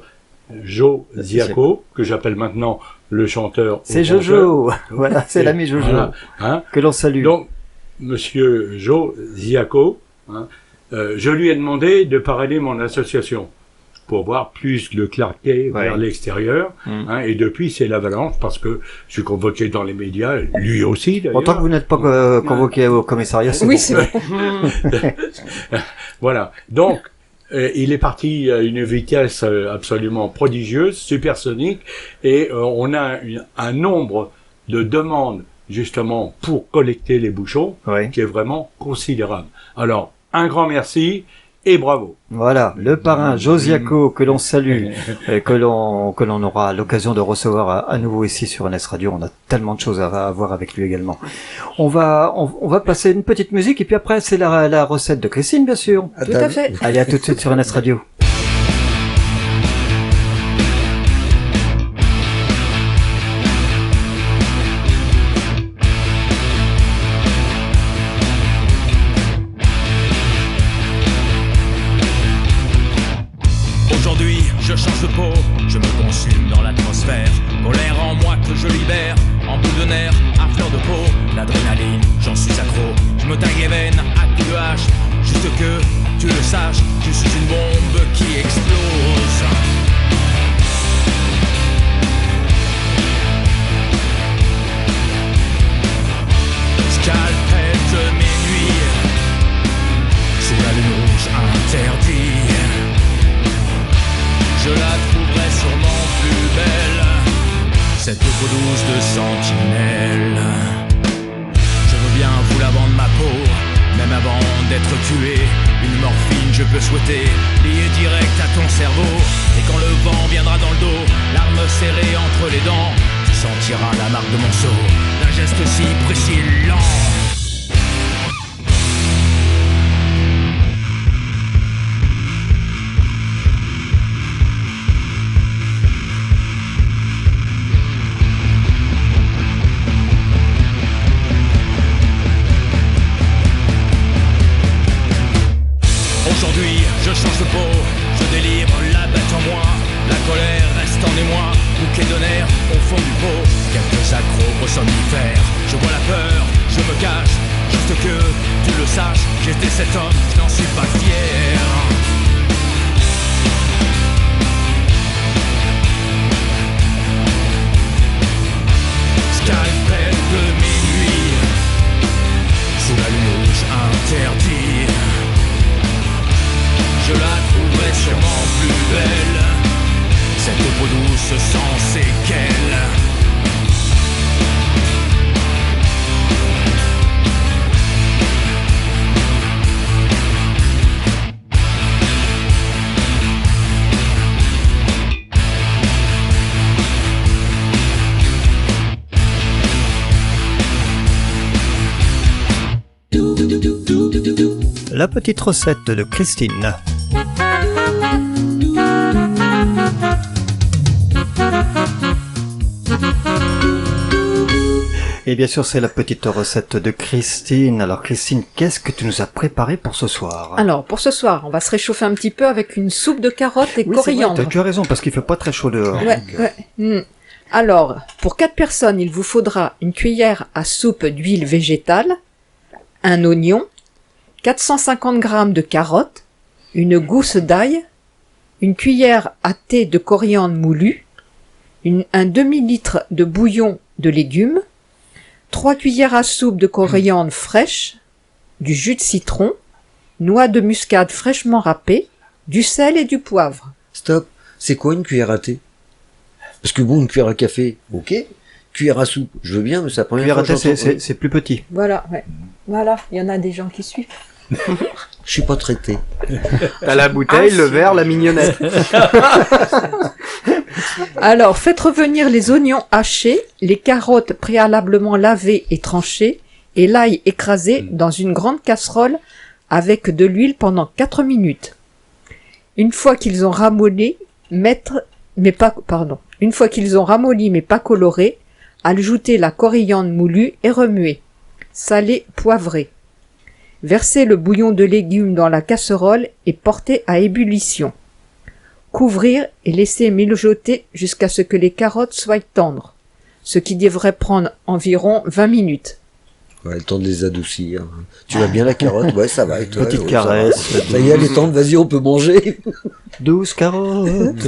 Joe Ziaco, que j'appelle maintenant le chanteur. C'est Jojo, voilà, c'est l'ami Jojo, voilà, hein. que l'on salue. Donc, monsieur Joe Ziaco, hein, je lui ai demandé de parrainer mon association pour voir plus de clarté vers l'extérieur. Hein, et depuis, c'est l'avalanche, parce que je suis convoqué dans les médias, lui aussi d'ailleurs. Autant que vous n'êtes pas convoqué au commissariat, c'est Oui, bon. c'est vrai. Voilà. Donc, il est parti à une vitesse absolument prodigieuse, supersonique, et on a un nombre de demandes, justement, pour collecter les bouchons, qui est vraiment considérable. Alors, un grand merci, et bravo. Voilà, le parrain Josiaco, que l'on salue, et que l'on aura l'occasion de recevoir à nouveau ici sur NS Radio. On a tellement de choses à voir avec lui également. On va passer une petite musique, et puis après, c'est la recette de Christine, bien sûr. Tout à fait. Allez, à tout de suite sur NS Radio. je change de peau, je me consume dans l'atmosphère. Colère en moi que je libère, en bout de nerf, à fleur de peau. L'adrénaline, j'en suis accro, je me taille les veines à coups de hache. Juste que tu le saches, je suis une bombe qui explose. Scalpel de mes nuits, sous la lune rouge interdite. Je la trouverai sûrement plus belle, cette peau douce de sentinelle. Je veux bien vous la vendre ma peau, même avant d'être tué. Une morphine je peux souhaiter, liée direct à ton cerveau. Et quand le vent viendra dans le dos, l'arme serrée entre les dents, tu sentiras la marque de mon sceau, d'un geste si précis, lent. Aujourd'hui, je change de peau, je délivre la bête en moi. La colère reste en émoi, bouquet de nerfs au fond du pot. Quelques accros somnifères, je vois la peur, je me cache. Juste que tu le saches, j'étais cet homme, je n'en suis pas fier. Scalpel de mes nuits, sous la lune rouge interdite. Je la trouverai sûrement plus belle, cette peau douce sans séquelles. La petite recette de Christine. Et bien sûr, c'est la petite recette de Christine. Alors Christine, qu'est-ce que tu nous as préparé pour ce soir? Alors, pour ce soir, on va se réchauffer un petit peu avec une soupe de carottes et Oui, coriandre. tu as raison, parce qu'il fait pas très chaud dehors. Ouais, ouais. Alors, pour 4 personnes, il vous faudra une cuillère à soupe d'huile végétale, un oignon, 450 g de carottes, une gousse d'ail, une cuillère à thé de coriandre moulu, un demi-litre de bouillon de légumes, 3 cuillères à soupe de coriandre fraîche, du jus de citron, noix de muscade fraîchement râpée, du sel et du poivre. Stop. C'est quoi une cuillère à thé? Parce que bon, une cuillère à café, ok. Cuillère à soupe, je veux bien, mais ça prend Cuillère à thé, c'est plus petit. Voilà, ouais. Voilà, il y en a des gens qui suivent. Je suis pas traité. T'as la bouteille, le verre, la mignonnette. Alors, faites revenir les oignons hachés, les carottes préalablement lavées et tranchées, et l'ail écrasé dans une grande casserole avec de l'huile pendant 4 minutes. Une fois qu'ils ont ramolli, mais pas coloré, ajoutez la coriandre moulue et remuez. Salé, poivré. Versez le bouillon de légumes dans la casserole et portez à ébullition. Couvrir et laisser mijoter jusqu'à ce que les carottes soient tendres, ce qui devrait prendre environ 20 minutes. Ouais, le temps de les adoucir. Tu vas bien la carotte? Ouais, ça va. Et toi, Petite caresse. Ça y est, elle est tendre, vas-y, on peut manger. 12 carottes.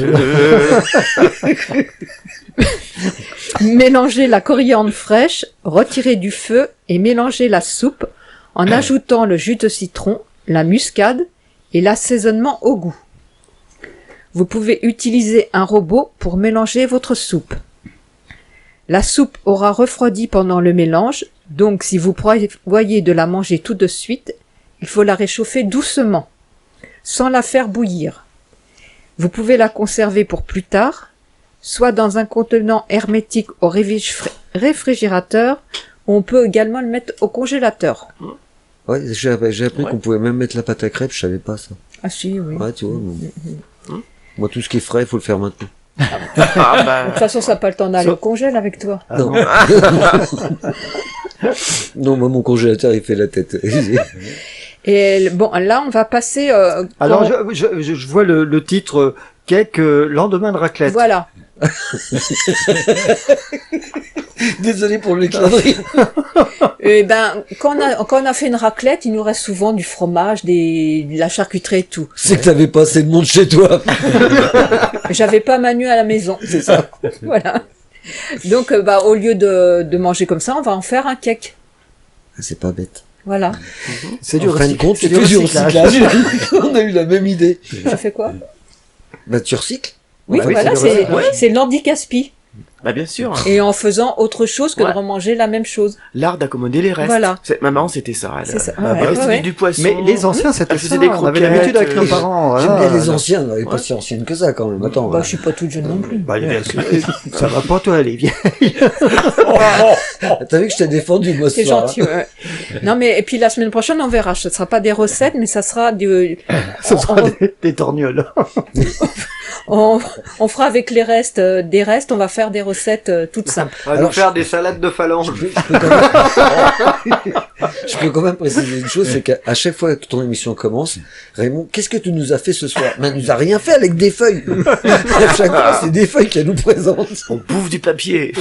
Mélangez la coriandre fraîche, retirez du feu et mélangez la soupe en ajoutant le jus de citron, la muscade et l'assaisonnement au goût. Vous pouvez utiliser un robot pour mélanger votre soupe. La soupe aura refroidi pendant le mélange, donc si vous prévoyez de la manger tout de suite, il faut la réchauffer doucement, sans la faire bouillir. Vous pouvez la conserver pour plus tard, soit dans un contenant hermétique au réfrigérateur, ou on peut également le mettre au congélateur. Ouais, j'ai appris qu'on pouvait même mettre la pâte à crêpes, je savais pas ça. Ah si, oui. Ouais, tu vois. Moi, tout ce qui est frais, il faut le faire maintenant. De toute façon, ça n'a pas le temps d'aller au congèle avec toi. Non. Non, moi, mon congélateur, il fait la tête. Et bon, là, on va passer... Alors, je vois le titre cake lendemain de raclette. Voilà. Désolé pour le clin d'œil. Et ben, quand on a fait une raclette, il nous reste souvent du fromage, de la charcuterie et tout. C'est que t'avais pas assez de monde chez toi. J'avais pas Manu à la maison. C'est ça. Voilà. Donc, au lieu de manger comme ça, on va en faire un cake. C'est pas bête. Voilà. C'est En fin de compte, c'est c'est du recyclage. On a eu la même idée. Ça fait quoi? Bah, tu recycles. Oui, Bah oui, voilà, c'est du recyclage. c'est l'anti-gaspi. Bah bien sûr. Et en faisant autre chose que Ouais. de remanger la même chose. L'art d'accommoder les restes. Voilà. Ma maman, c'était ça. Elle, C'est ça. elle Ouais, restait ouais. du poisson. Mais les anciens, c'était Elle faisait ça. des On avait croquettes, l'habitude avec nos parents. J'aime voilà. bien les anciens, elle est pas si ancienne que ça quand même. Attends. Bah, je suis pas toute jeune non plus. Bah, bien sûr. Ça va pas toi, Olivier. T'as vu que je t'ai défendu, moi, ce C'est soir, gentil, ouais. Non, mais, et puis la semaine prochaine, on verra. Ce sera pas des recettes, mais ça sera Ce sera des torgnoles. on fera avec les restes, des restes, on va faire des recettes toutes simples. On va Alors, nous faire des salades de phalange. Je peux quand même préciser une chose, c'est qu'à chaque fois que ton émission commence, Raymond, qu'est-ce que tu nous as fait ce soir? Mais elle nous a rien fait avec des feuilles. À chaque fois, c'est des feuilles qu'elle nous présente. On bouffe du papier.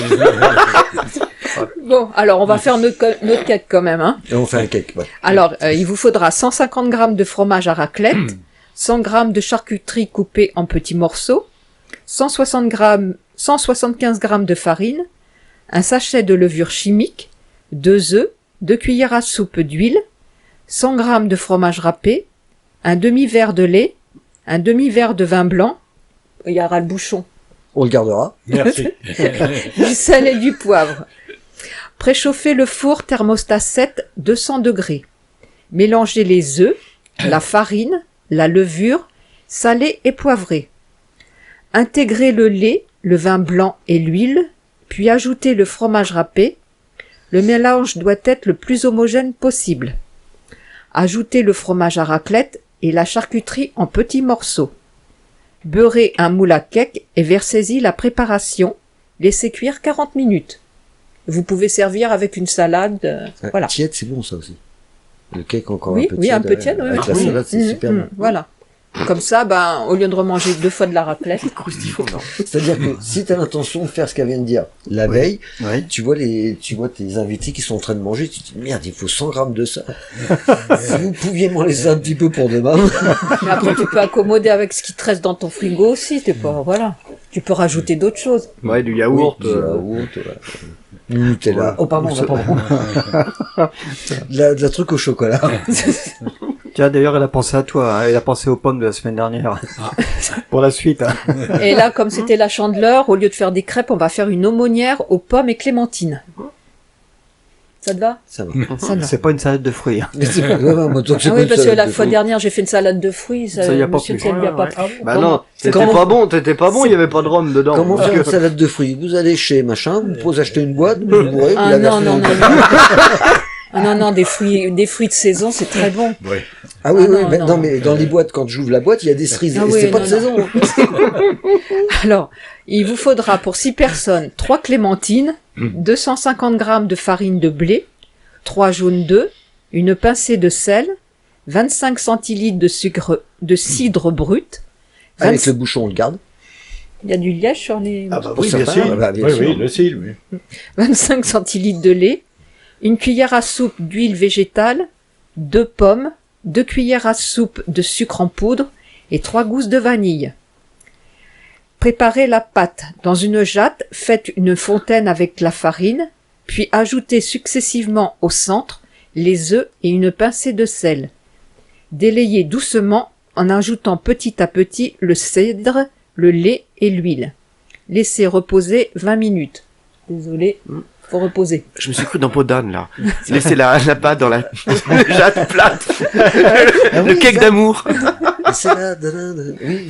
Bon, alors on va faire notre cake quand même, hein. Et on fait un cake, ouais. Alors, il vous faudra 150 grammes de fromage à raclette, 100 grammes de charcuterie coupée en petits morceaux, 175 grammes de farine, un sachet de levure chimique, 2 œufs, 2 cuillères à soupe d'huile, 100 grammes de fromage râpé, un demi-verre de lait, un demi-verre de vin blanc, il y aura le bouchon, On le gardera. Merci. du sel et du poivre. Préchauffez le four thermostat 7, 200 degrés. Mélangez les œufs, la farine, la levure, salée et poivrée. Intégrez le lait, le vin blanc et l'huile, puis ajoutez le fromage râpé. Le mélange doit être le plus homogène possible. Ajoutez le fromage à raclette et la charcuterie en petits morceaux. Beurrez un moule à cake et versez-y la préparation. Laissez cuire 40 minutes. Vous pouvez servir avec une salade, Ouais, voilà. Tiède, c'est bon, ça aussi. Le cake encore Oui, un peu oui, tiède. un peu tiède, oui, avec oui. la salade, c'est Mhm, super mhm, bon. Voilà. Comme ça, au lieu de remanger 2 fois de la raclette. Croustillant. C'est-à-dire que si t'as l'intention de faire ce qu'elle vient de dire la veille, Oui. tu vois tes invités qui sont en train de manger, tu te dis merde, il faut 100 grammes de ça. Si vous pouviez m'en laisser un petit peu pour demain. Mais après, tu peux accommoder avec ce qui te reste dans ton frigo aussi, t'es pas, voilà. Tu peux rajouter d'autres choses. Ouais, du yaourt. Du yaourt, Nutella. Ouais. Oh, pardon, de la truc au chocolat. Tiens, d'ailleurs, elle a pensé à toi. Hein. Elle a pensé aux pommes de la semaine dernière. Pour la suite. Hein. Et là, comme c'était la Chandeleur, au lieu de faire des crêpes, on va faire une aumônière aux pommes et clémentines. Ça te va? Ça va. Ça te va. C'est pas une salade de fruits. Hein. Mais c'est pas grave, moi, tant que c'est Ah pas oui, une parce que salade la de fois fruits. dernière, j'ai fait une salade de fruits. Ça y a pas monsieur plus. ne lui a pas Ouais, pris. Bah non, t'étais Comment- pas bon, il y avait pas de rhum dedans. Comment Donc, faire une salade de fruits? Vous allez chez machin, vous pouvez acheter une boîte, vous bourrez, vous Ah la non, versez non, dans non, le- non. Ah non, des fruits de saison, c'est très bon. Ah oui, Ah oui, non, mais, non. non, mais dans les boîtes, quand j'ouvre la boîte, il y a des cerises. Ah et oui, c'est pas non, de non. saison. Alors, il vous faudra pour 6 personnes 3 clémentines, 250 grammes de farine de blé, 3 jaunes d'œufs, une pincée de sel, 25 centilitres de cidre brut. Avec 20 le bouchon, on le garde. Il y a du liège sur les... Ah bah Pour oui, bien certains, sûr. bah, bien Oui, sûr. oui, le cil, oui. 25 centilitres de lait, une cuillère à soupe d'huile végétale, 2 pommes, 2 cuillères à soupe de sucre en poudre et 3 gousses de vanille. Préparez la pâte. Dans une jatte, faites une fontaine avec la farine, puis ajoutez successivement au centre les œufs et une pincée de sel. Délayez doucement en ajoutant petit à petit le cidre, le lait et l'huile. Laissez reposer 20 minutes. Désolé, faut reposer. Je me suis cru dans peau d'âne, là. Laissez la pâte dans la jatte plate. Ah Le oui, cake ça. d'amour. Et c'est là, oui,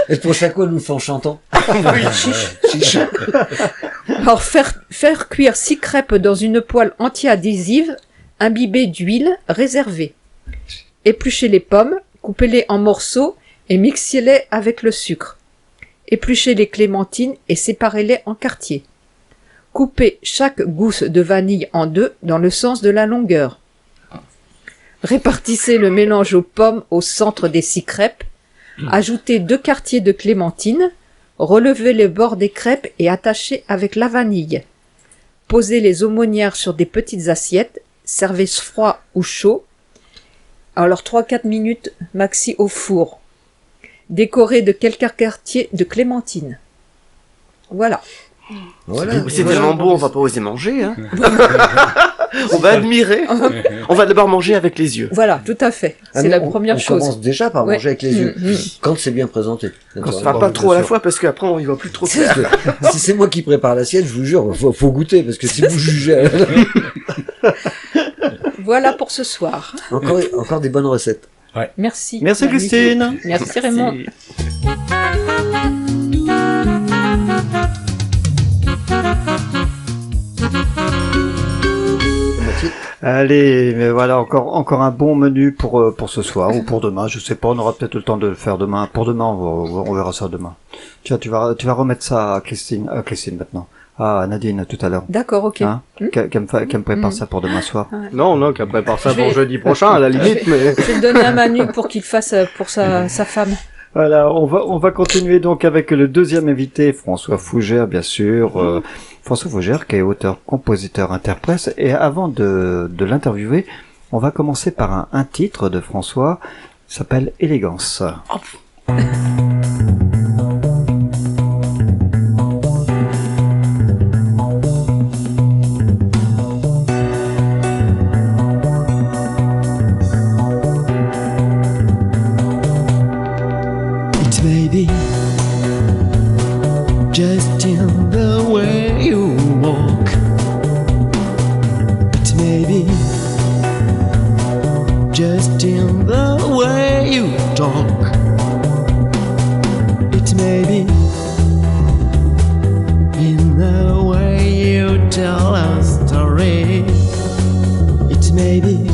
et le prochain coup, elle nous le fait en chantant. Chiche. Alors, faire cuire 6 crêpes dans une poêle anti-adhésive, imbibée d'huile réservée. Épluchez les pommes, coupez-les en morceaux et mixez-les avec le sucre. Épluchez les clémentines et séparez-les en quartiers. Coupez chaque gousse de vanille en deux dans le sens de la longueur. Répartissez le mélange aux pommes au centre des 6 crêpes. Ajoutez 2 quartiers de clémentine. Relevez les bords des crêpes et attachez avec la vanille. Posez les aumônières sur des petites assiettes. Servez froid ou chaud. Alors 3-4 minutes maxi au four. Décorez de quelques quartiers de clémentine. Voilà. C'est tellement beau, on va pas oser manger. Hein. On va admirer. On va d'abord manger avec les yeux. Voilà, tout à fait. C'est la première chose. On commence déjà par manger avec les yeux, quand c'est bien présenté. Enfin, pas trop à la fois, parce qu'après, on y va plus trop clair. Si c'est moi qui prépare l'assiette, je vous jure, faut goûter, parce que si vous jugez... Voilà pour ce soir. Encore des bonnes recettes. Ouais. Merci. Merci Christine. Merci Raymond. Allez, mais voilà, encore un bon menu pour ce soir ou pour demain. Je sais pas, on aura peut-être le temps de le faire demain. Pour demain, on verra ça demain. Tiens, tu vas remettre ça à Christine maintenant. Ah, Nadine, tout à l'heure. D'accord, ok. Hein qu'elle me prépare ça pour demain soir. Non, qu'elle prépare ça pour jeudi prochain, à la limite, mais... Je vais donner à Manu pour qu'il fasse pour sa femme. Voilà, on va continuer donc avec le deuxième invité, François Fougère, bien sûr. François Fougère, qui est auteur, compositeur, interprète. Et avant de l'interviewer, on va commencer par un titre de François, s'appelle Élégance. Oh. Just in the way you walk, it may be just in the way you talk, it may be in the way you tell a story, it may be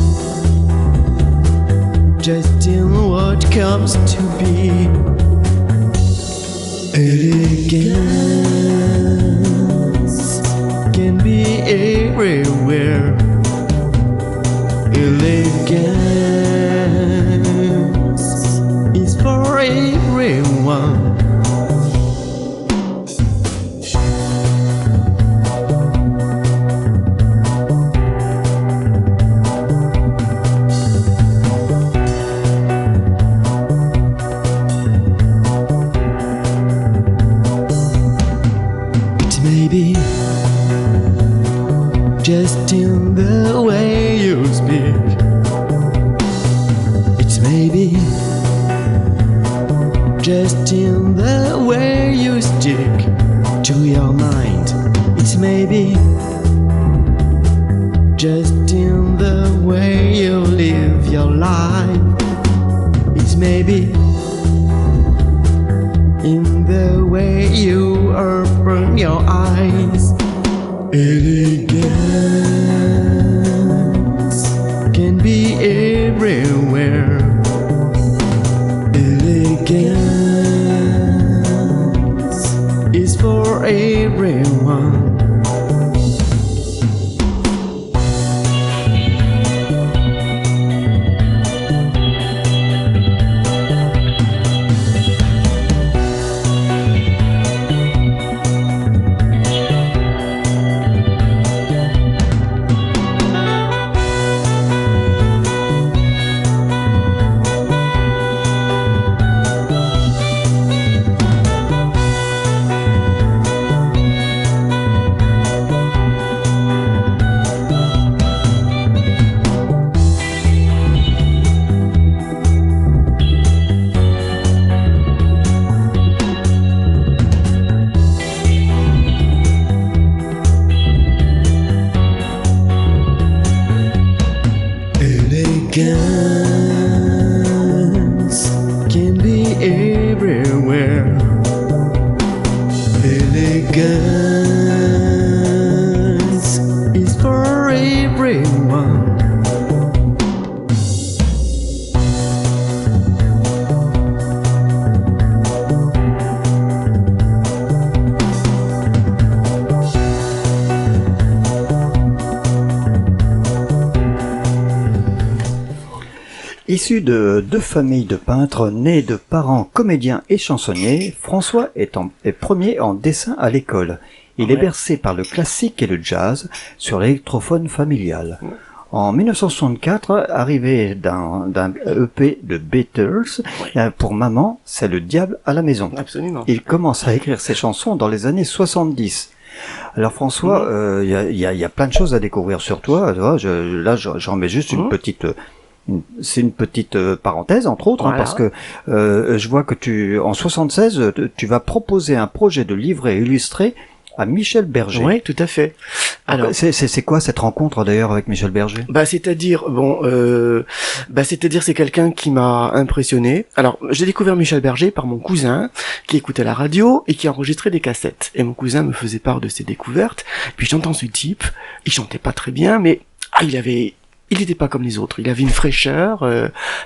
just in what comes to be. Elegance can be everywhere. Elegance is for everyone. Just in the way you speak, it may be just in the way you stick to your mind, it may be just in the way you live your life, it may be in the way you open your eyes. Elegance can be everywhere. Elegance is for everyone. Elegance can be everywhere. Elegance is for everyone. Issu de deux familles de peintres nés de parents comédiens et chansonniers, François est premier en dessin à l'école. Il est bercé par le classique et le jazz sur l'électrophone familial. En 1964, arrivé d'un EP de Beatles, pour maman, c'est le diable à la maison. Absolument. Il commence à écrire ses chansons dans les années 70. Alors François, il y a plein de choses à découvrir sur toi. J'en mets juste une petite... C'est une petite parenthèse entre autres, voilà. Parce que je vois que en 76 tu vas proposer un projet de livret illustré à Michel Berger. Oui, tout à fait. Alors, c'est quoi cette rencontre d'ailleurs avec Michel Berger? C'est-à-dire c'est quelqu'un qui m'a impressionné. Alors, j'ai découvert Michel Berger par mon cousin qui écoutait la radio et qui enregistrait des cassettes. Et mon cousin me faisait part de ses découvertes. Puis j'entends ce type, il chantait pas très bien, mais il était pas comme les autres. Il avait une fraîcheur.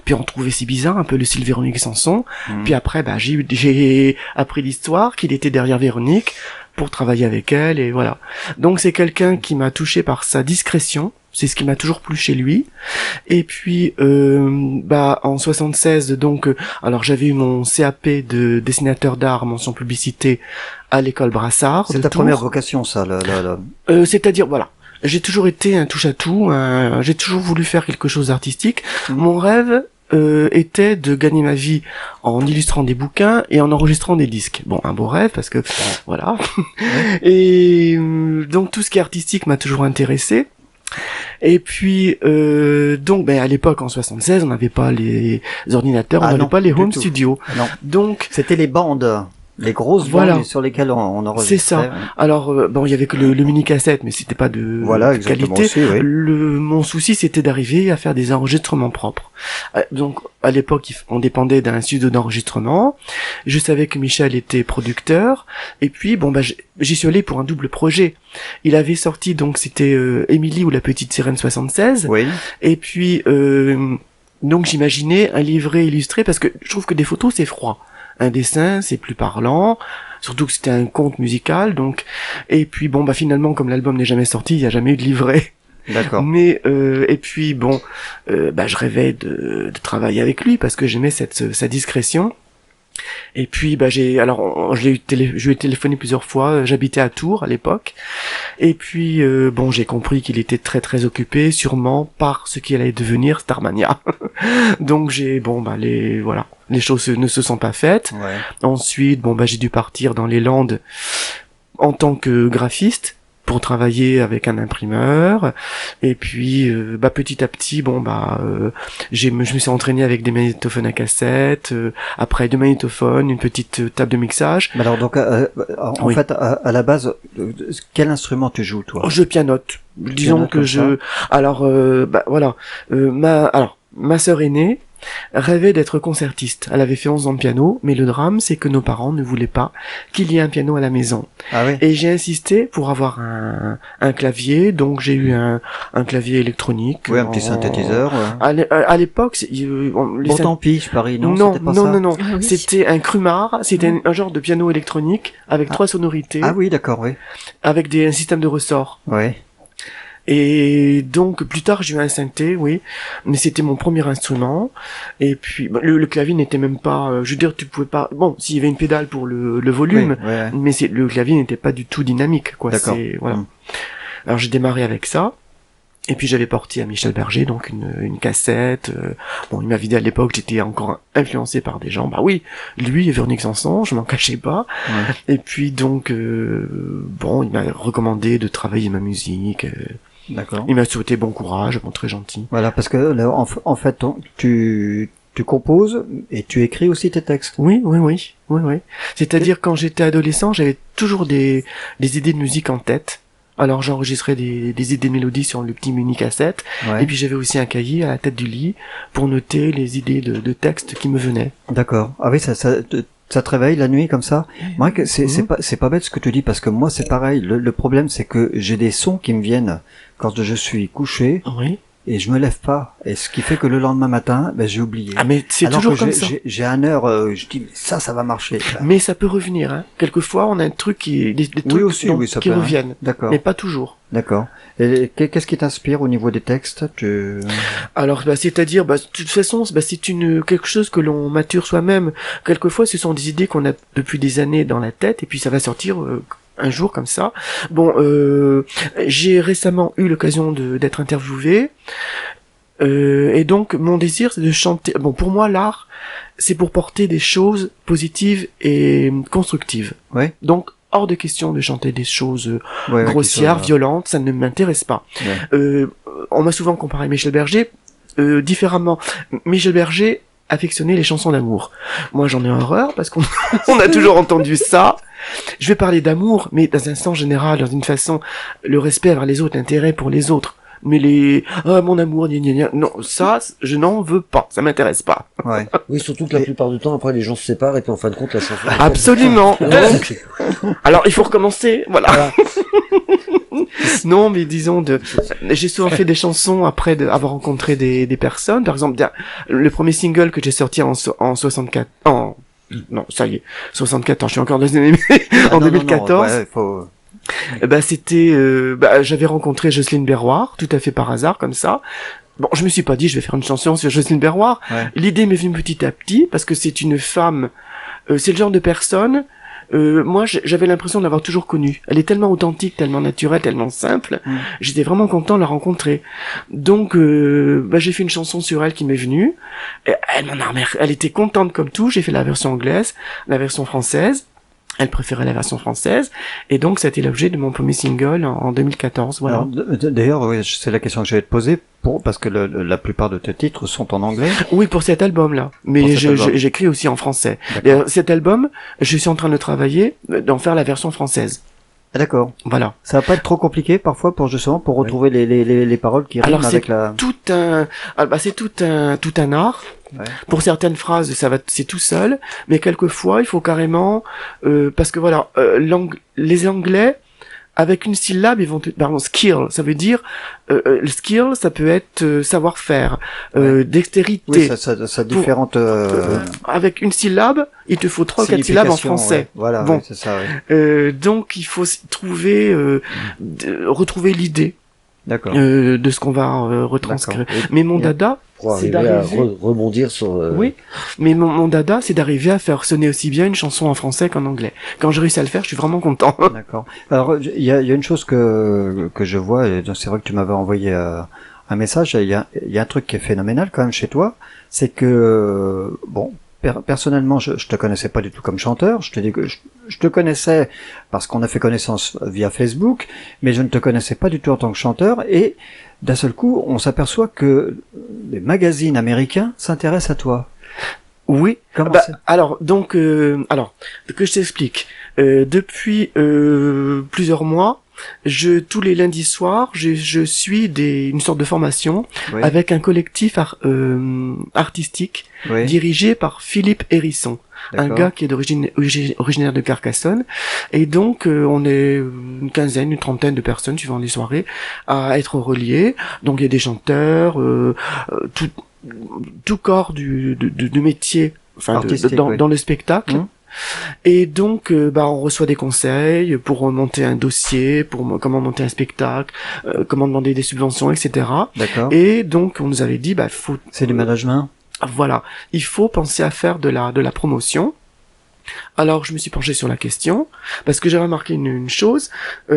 Puis on trouvait si bizarre un peu le style Véronique Sanson. Puis après, j'ai appris l'histoire qu'il était derrière Véronique pour travailler avec elle et voilà. Donc c'est quelqu'un qui m'a touché par sa discrétion. C'est ce qui m'a toujours plu chez lui. Et puis en 76 donc alors j'avais eu mon CAP de dessinateur d'art mention publicité à l'école Brassard. C'est ta première vocation ça c'est-à-dire voilà. J'ai toujours été un touche-à-tout, j'ai toujours voulu faire quelque chose d'artistique. Mon rêve était de gagner ma vie en illustrant des bouquins et en enregistrant des disques. Bon, un beau rêve parce que voilà. Et donc tout ce qui est artistique m'a toujours intéressé. Et puis à l'époque en 76, on n'avait pas les ordinateurs, on n'avait pas les home studios. Non. Donc c'était les bandes. Les grosses bandes sur lesquelles on enregistrait. C'est ça. Alors il y avait que le mini cassette, mais c'était pas de qualité. Aussi, oui. Mon souci c'était d'arriver à faire des enregistrements propres. Donc à l'époque on dépendait d'un studio d'enregistrement. Je savais que Michel était producteur. Et puis j'y suis allé pour un double projet. Il avait sorti donc c'était Émilie ou la petite sirène 76. Oui. Et puis donc j'imaginais un livret illustré parce que je trouve que des photos c'est froid. Un dessin, c'est plus parlant, surtout que c'était un conte musical, donc, et puis finalement, comme l'album n'est jamais sorti, il n'y a jamais eu de livret. D'accord. Mais, et puis je rêvais de travailler avec lui parce que j'aimais sa discrétion. Et puis je lui ai téléphoné plusieurs fois, j'habitais à Tours à l'époque. Et puis j'ai compris qu'il était très très occupé sûrement par ce qu'il allait devenir Starmania. Donc les choses ne se sont pas faites. Ouais. Ensuite j'ai dû partir dans les Landes en tant que graphiste pour travailler avec un imprimeur. Et puis petit à petit je me suis entraîné avec des magnétophones à cassette, après 2 magnétophones, une petite table de mixage. Alors donc en fait à la base quel instrument tu joues toi? Je pianote. Disons que ma sœur aînée rêvait d'être concertiste. Elle avait fait 11 ans de piano, mais le drame, c'est que nos parents ne voulaient pas qu'il y ait un piano à la maison. Ah oui. Et j'ai insisté pour avoir un clavier, donc j'ai eu un clavier électronique. Oui, un petit synthétiseur. À l'époque, tant pis, je parie, non, c'était pas ça. Non. Ah, oui. C'était un Crumar, c'était un genre de piano électronique avec 3 sonorités. Ah oui, d'accord, oui. Avec un système de ressort. Oui. Et donc plus tard j'ai eu un synthé, oui, mais c'était mon premier instrument. Et puis le clavier n'était même pas, je veux dire, tu pouvais pas. Bon, s'il y avait une pédale pour le volume, oui, ouais. Mais le clavier n'était pas du tout dynamique, quoi. D'accord. Voilà. Alors j'ai démarré avec ça. Et puis j'avais porté à Michel Berger donc une cassette. Il m'a vidé à l'époque, j'étais encore influencé par des gens. Bah oui, lui et Véronique Sanson, je m'en cachais pas. Ouais. Et puis donc il m'a recommandé de travailler ma musique. D'accord. Il m'a souhaité bon courage, très gentil. Voilà, parce que là, en fait, tu composes et tu écris aussi tes textes. Oui. C'est-à-dire quand j'étais adolescent, j'avais toujours des idées de musique en tête. Alors j'enregistrais des idées de mélodies sur le petit mini cassette. Ouais. Et puis j'avais aussi un cahier à la tête du lit pour noter les idées de textes qui me venaient. D'accord. Ah oui, ça te réveille la nuit comme ça? Moi, c'est pas bête ce que tu dis parce que moi c'est pareil. Le problème c'est que j'ai des sons qui me viennent quand je suis couché. Oui. et je me lève pas. Et ce qui fait que le lendemain matin, ben, j'ai oublié. Ah, mais c'est Alors toujours que comme ça. j'ai un heure, je dis, mais ça va marcher. Mais ça peut revenir, hein. Quelquefois, on a un truc des trucs Oui, aussi, oui, ça qui peut, hein. reviennent. D'accord. Mais pas toujours. D'accord. Et qu'est-ce qui t'inspire au niveau des textes? Alors, c'est-à-dire, de toute façon, c'est quelque chose que l'on mature soi-même. Quelquefois, ce sont des idées qu'on a depuis des années dans la tête, et puis ça va sortir un jour comme ça. Bon, j'ai récemment eu l'occasion d'être interviewé, et donc mon désir, c'est de chanter. Bon, pour moi, l'art, c'est pour porter des choses positives et constructives. Ouais. Donc, hors de question de chanter des choses Ouais, grossières, violentes, ça ne m'intéresse pas. Ouais. On m'a souvent comparé Michel Berger différemment. Michel Berger affectionnait les chansons d'amour. Moi, j'en ai horreur parce qu'on on a toujours entendu ça. Je vais parler d'amour, mais dans un sens général, dans une façon, le respect envers les autres, l'intérêt pour les autres. Mais mon amour, gna gna gna, non, ça, je n'en veux pas, ça m'intéresse pas. Ouais. Oui, surtout que la plupart du temps, après, les gens se séparent et puis en fin de compte, la chanson... Absolument. Donc, alors, il faut recommencer, voilà. Non, mais disons j'ai souvent fait des chansons après avoir rencontré des personnes. Par exemple, le premier single que j'ai sorti en 64, non, ça y est, 64 ans, je suis encore dans les années, en 2014. Ouais, faut... C'était, j'avais rencontré Jocelyne Berroir, tout à fait par hasard, comme ça. Bon, je me suis pas dit, je vais faire une chanson sur Jocelyne Berroir. Ouais. L'idée m'est venue petit à petit, parce que c'est une femme, c'est le genre de personne, moi, j'avais l'impression de l'avoir toujours connue. Elle est tellement authentique, tellement naturelle, tellement simple. J'étais vraiment content de la rencontrer. Donc, j'ai fait une chanson sur elle qui m'est venue. Et elle était contente comme tout. J'ai fait la version anglaise, la version française. Elle préférait la version française, et donc ça a été l'objet de mon premier single en 2014. Voilà. Alors, d'ailleurs, oui, c'est la question que j'allais te poser, parce que la plupart de tes titres sont en anglais. Oui, pour cet album-là. Mais j'écris aussi en français. D'ailleurs, cet album, je suis en train de travailler, d'en faire la version française. Ah, d'accord. Voilà. Ça va pas être trop compliqué parfois pour retrouver les paroles qui riment avec la... c'est tout un art. Ouais. Pour certaines phrases, c'est tout seul, mais quelquefois, il faut carrément, parce que voilà, les Anglais, avec une syllabe, ils vont, pardon, skill, ça veut dire, le skill, ça peut être savoir-faire, dextérité. Oui, ça différentes. Avec une syllabe, il te faut 3-4 syllabes en français. Ouais. Voilà, bon, oui, c'est ça. Ouais. Donc, il faut retrouver l'idée. D'accord. De ce qu'on va retranscrire. Mais mon dada, c'est d'arriver à rebondir sur... Oui, mais mon dada, c'est d'arriver à faire sonner aussi bien une chanson en français qu'en anglais. Quand je réussis à le faire, je suis vraiment content. D'accord. Alors, il y a une chose que je vois, et c'est vrai que tu m'avais envoyé un message, il y a un truc qui est phénoménal quand même chez toi, c'est que, personnellement, je te connaissais pas du tout comme chanteur. Je te dis que je te connaissais parce qu'on a fait connaissance via Facebook, mais je ne te connaissais pas du tout en tant que chanteur. Et d'un seul coup, on s'aperçoit que les magazines américains s'intéressent à toi. Oui. Alors, que je t'explique. Depuis plusieurs mois, tous les lundis soirs, je suis une sorte de formation avec un collectif artistique dirigé par Philippe Hérisson, un gars qui est originaire de Carcassonne, et donc on est une trentaine de personnes suivant les soirées à être reliés. Donc il y a des chanteurs, tout corps du métier, enfin dans le spectacle. Et donc, on reçoit des conseils pour monter un dossier, comment monter un spectacle, comment demander des subventions, etc. D'accord. Et donc, on nous avait dit, faut... C'est du management. Voilà. Il faut penser à faire de la promotion. Alors, je me suis penché sur la question, parce que j'ai remarqué une chose. Il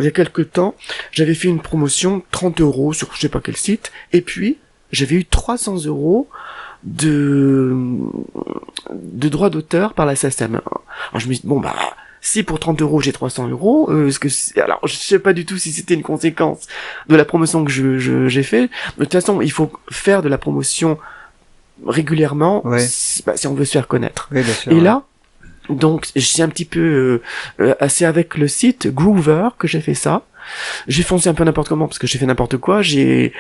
y a quelque temps, j'avais fait une promotion 30 € sur je sais pas quel site, et puis, j'avais eu 300 € de droits d'auteur par la SACEM. Alors je me suis dit, si pour 30 € j'ai 300 €, alors je sais pas du tout si c'était une conséquence de la promotion que j'ai fait. De toute façon, il faut faire de la promotion régulièrement si on veut se faire connaître. Oui, bien sûr, et là, donc j'ai un petit peu c'est avec le site Groover que j'ai fait ça. J'ai foncé un peu n'importe comment parce que j'ai fait n'importe quoi. Le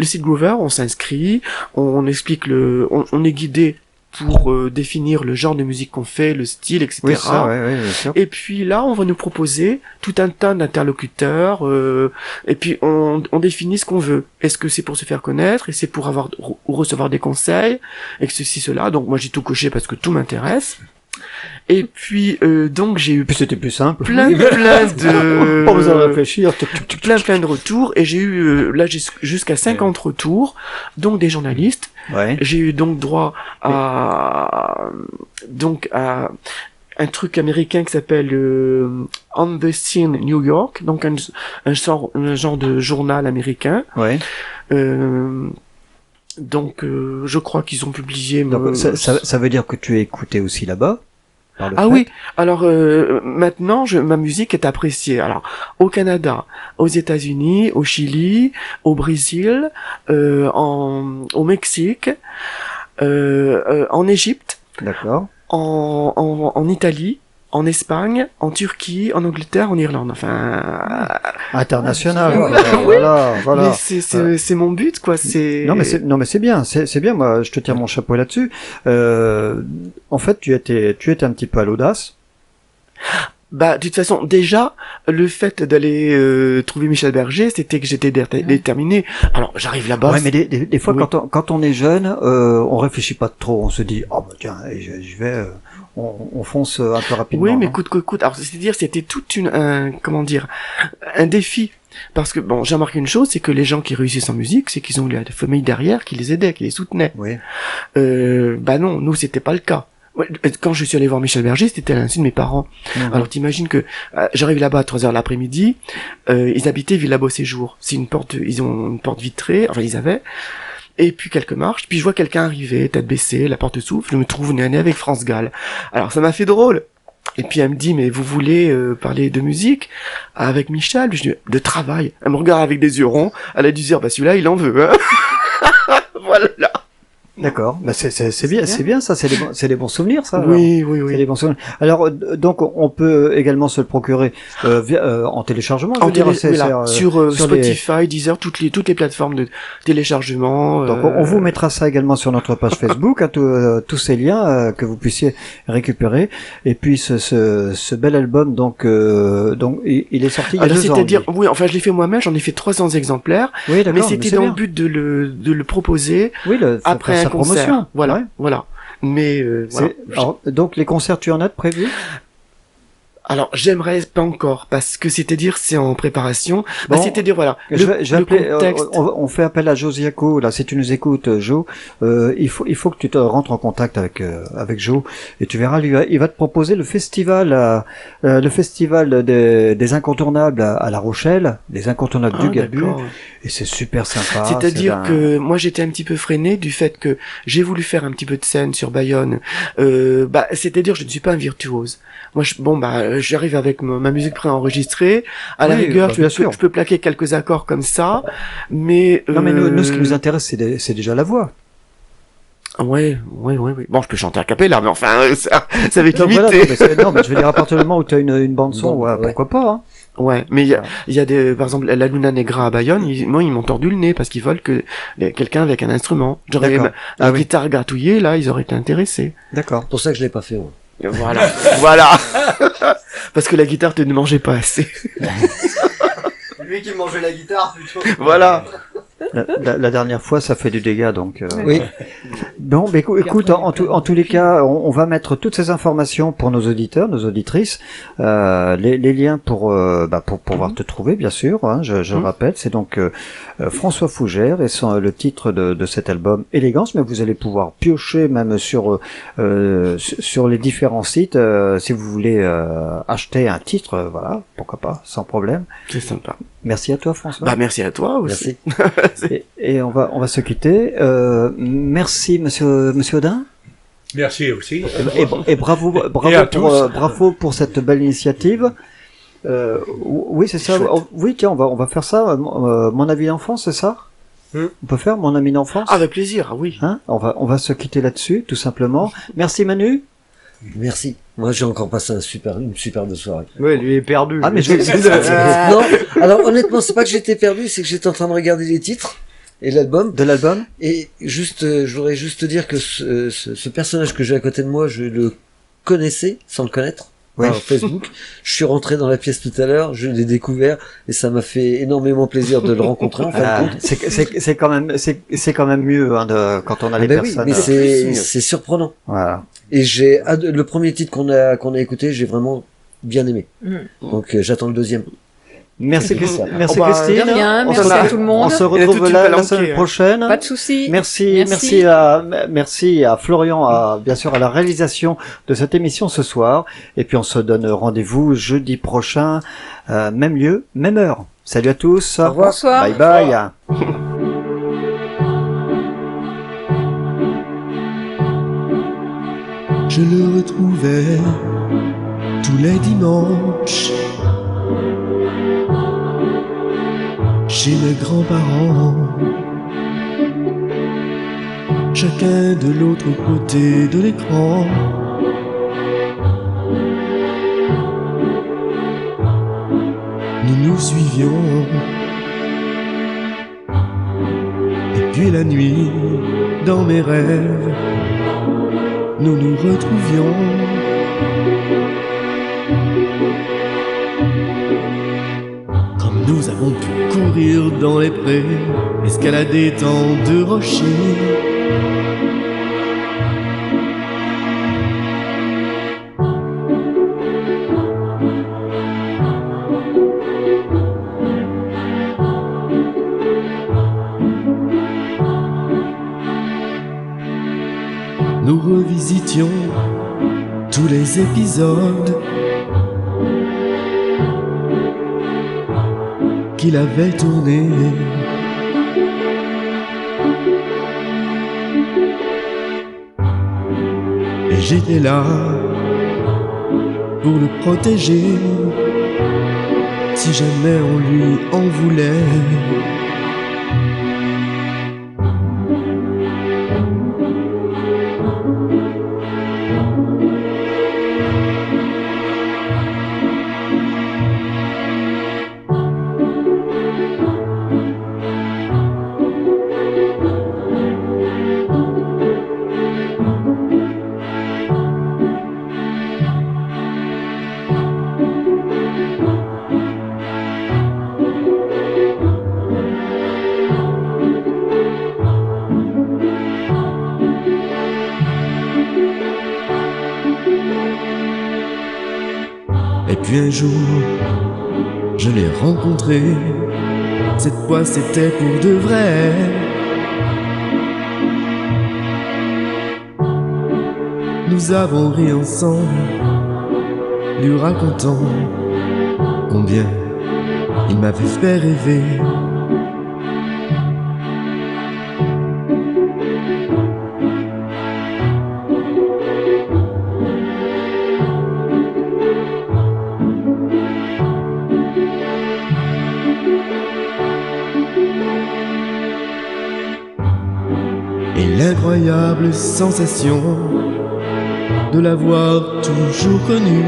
site Groover, on s'inscrit, on explique on est guidé pour définir le genre de musique qu'on fait, le style, etc. Oui, ça, ouais, bien sûr. Et puis là, on va nous proposer tout un tas d'interlocuteurs, et puis on définit ce qu'on veut. Est-ce que c'est pour se faire connaître, et c'est pour avoir ou recevoir des conseils, et que ceci, cela. Donc moi j'ai tout coché parce que tout m'intéresse. Et puis donc j'ai eu Puis c'était plus simple. plein de Pas besoin de réfléchir. plein de retours, et j'ai eu là jusqu'à 50 retours, donc des journalistes. Ouais. J'ai eu donc droit à un truc américain qui s'appelle On the Scene New York, donc un genre de journal américain. Ouais. Donc je crois qu'ils ont publié. Donc, ça veut dire que tu es écouté aussi là-bas. par le Ah fait. oui, alors maintenant ma musique est appréciée. Alors au Canada, aux États-Unis, au Chili, au Brésil, au Mexique, en Égypte, D'accord. en Italie, en Espagne, en Turquie, en Angleterre, en Irlande. Enfin, International. Oui. Voilà. mais c'est mon but, quoi. C'est Non mais c'est bien, c'est bien. Moi, je te tire mon chapeau là-dessus. En fait, tu étais un petit peu à l'audace. Bah, de toute façon, déjà, le fait d'aller trouver Michel Berger, c'était que j'étais déterminé. Alors, j'arrive là-bas. Ouais, mais des fois, Oui. quand on est jeune, on réfléchit pas trop. On se dit, oh bah tiens, je vais, on fonce un peu rapidement. Oui, mais hein. écoute. Alors, c'est-à-dire, c'était un défi. Parce que, bon, j'ai remarqué une chose, c'est que les gens qui réussissent en musique, c'est qu'ils ont la famille derrière qui les aidait, qui les soutenait. Oui. Bah non, nous, c'était pas le cas. Ouais, quand je suis allé voir Michel Berger, c'était à l'insu de mes parents. Mhm. Alors t'imagines que j'arrive là-bas à 3h l'après-midi, ils habitaient Villa Beau-Séjour. Ils ont une porte vitrée, enfin ils avaient, et puis quelques marches, puis je vois quelqu'un arriver, tête baissée, la porte s'ouvre, je me trouve nez à nez avec France Gall. Alors ça m'a fait drôle. Et puis elle me dit, mais vous voulez parler de musique avec Michel? Je dis, de travail. Elle me regarde avec des yeux ronds, elle a dû dire, bah celui-là il en veut, hein. Voilà. D'accord. Bah c'est bien ça. C'est des bons souvenirs ça. Oui, alors. oui, C'est oui. des bons souvenirs. Alors donc on peut également se le procurer en téléchargement. je veux dire, Sur sur les- Spotify, Deezer, toutes les plateformes de téléchargement. Donc on vous mettra ça également sur notre page Facebook, hein, tous ces liens que vous puissiez récupérer. Et puis ce bel album, donc il est sorti il y a Alors 2 ans. c'est-à-dire, lui. oui, enfin je l'ai fait moi-même, j'en ai fait 300 exemplaires, Oui, d'accord. mais c'était c'est dans bien. le but de le proposer Oui, après faire un sa concert. promotion. Voilà, Ouais. voilà. Mais voilà. Alors, donc les concerts, tu en as de prévus? Alors j'aimerais pas encore parce que c'est-à-dire c'est en préparation. Bon, c'est-à-dire voilà. Je vais le appeler, contexte. on fait appel à Josiaco, là, si tu nous écoutes, Jo, il faut que tu te rentres en contact avec Jo, et tu verras, lui, il va te proposer le festival des incontournables à La Rochelle, les incontournables Ah, du Gabu, d'accord. et c'est super sympa. C'est-à-dire c'est que moi j'étais un petit peu freiné du fait que j'ai voulu faire un petit peu de scène sur Bayonne. C'est-à-dire je ne suis pas un virtuose. Moi j'arrive avec ma musique préenregistrée. À la Oui, rigueur, bah, bien sûr. je peux plaquer quelques accords comme ça, mais Non, mais nous, ce qui nous intéresse, c'est déjà la voix. ouais. Bon, je peux chanter à cappella, mais enfin ça va être Donc, limité. voilà, non, mais je veux dire, à partir du moment où tu as une bande son, Bon, ouais, ouais. pourquoi pas, hein. Ouais, mais il y a des, par exemple, la Luna Negra à Bayonne, ils m'ont tordu le nez parce qu'ils veulent que quelqu'un avec un instrument. J'aurais D'accord. la Ah oui. guitare gratouillée, là, ils auraient été intéressés. D'accord. C'est pour ça que je l'ai pas fait, moi. Voilà, voilà. Parce que la guitare te ne mangeait pas assez. Lui qui mangeait la guitare, plutôt. Voilà. La dernière fois, ça fait du dégât, donc. Oui. Bon, bah, écoute, en tous les cas, on va mettre toutes ces informations pour nos auditeurs, nos auditrices, les liens pour pouvoir te trouver, bien sûr. Hein, je le rappelle, c'est donc François Fougère et le titre de cet album Élégance, mais vous allez pouvoir piocher même sur les différents sites si vous voulez acheter un titre, voilà, pourquoi pas, sans problème. C'est sympa. Merci à toi, François. Bah, merci à toi aussi. Merci. Et on va se quitter. Merci, monsieur Audin. Merci aussi. Et bravo Et à tous. bravo pour cette belle initiative. Oui, c'est ça. Chouette. Oui, tiens, on va faire ça. Mon ami d'enfance, c'est ça? On peut faire mon ami d'enfance? Ah, avec plaisir, ah oui. Hein, on va se quitter là-dessus, tout simplement. Merci Manu. Merci. Moi, j'ai encore passé une superbe soirée. Ouais, lui est perdu. Ah, mais Non, alors honnêtement, c'est pas que j'étais perdu, c'est que j'étais en train de regarder les titres. et l'album. De l'album. Et juste, je voudrais juste te dire que ce personnage que j'ai à côté de moi, je le connaissais sans le connaître. Oui. Par Facebook. Je suis rentré dans la pièce tout à l'heure, je l'ai découvert et ça m'a fait énormément plaisir de le rencontrer en fin de compte. C'est quand même mieux hein, quand on a les personnes. Oui, mais c'est surprenant. Voilà. Et le premier titre qu'on a écouté, j'ai vraiment bien aimé. Donc j'attends le deuxième. Merci Christine. Merci De Christine. rien, merci à tout le monde. On se retrouve la semaine prochaine. Pas de soucis. Merci à Florian, bien sûr à la réalisation de cette émission ce soir. Et puis on se donne rendez-vous jeudi prochain, même lieu, même heure. Salut à tous. Au revoir. Bonsoir. Bye bye. Je le retrouvais tous les dimanches chez mes grands-parents, chacun de l'autre côté de l'écran. Nous nous suivions, et puis la nuit, dans mes rêves, nous nous retrouvions. Comme nous avons pu courir dans les prés, escalader tant de rochers. Nous revisitions tous les épisodes qu'il avait tournés. Et j'étais là pour le protéger si jamais on lui en voulait. Et puis un jour, je l'ai rencontré. Cette fois c'était pour de vrai. Nous avons ri ensemble, lui racontant combien il m'avait fait rêver. Et l'incroyable sensation de l'avoir toujours connu.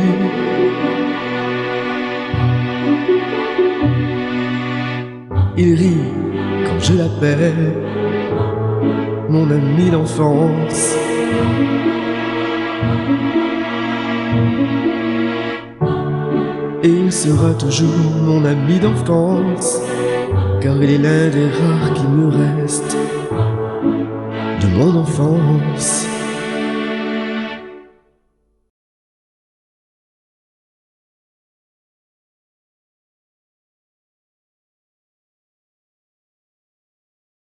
Il rit quand je l'appelle mon ami d'enfance. Et il sera toujours mon ami d'enfance, car il est l'un des rares qui me reste de mon enfance.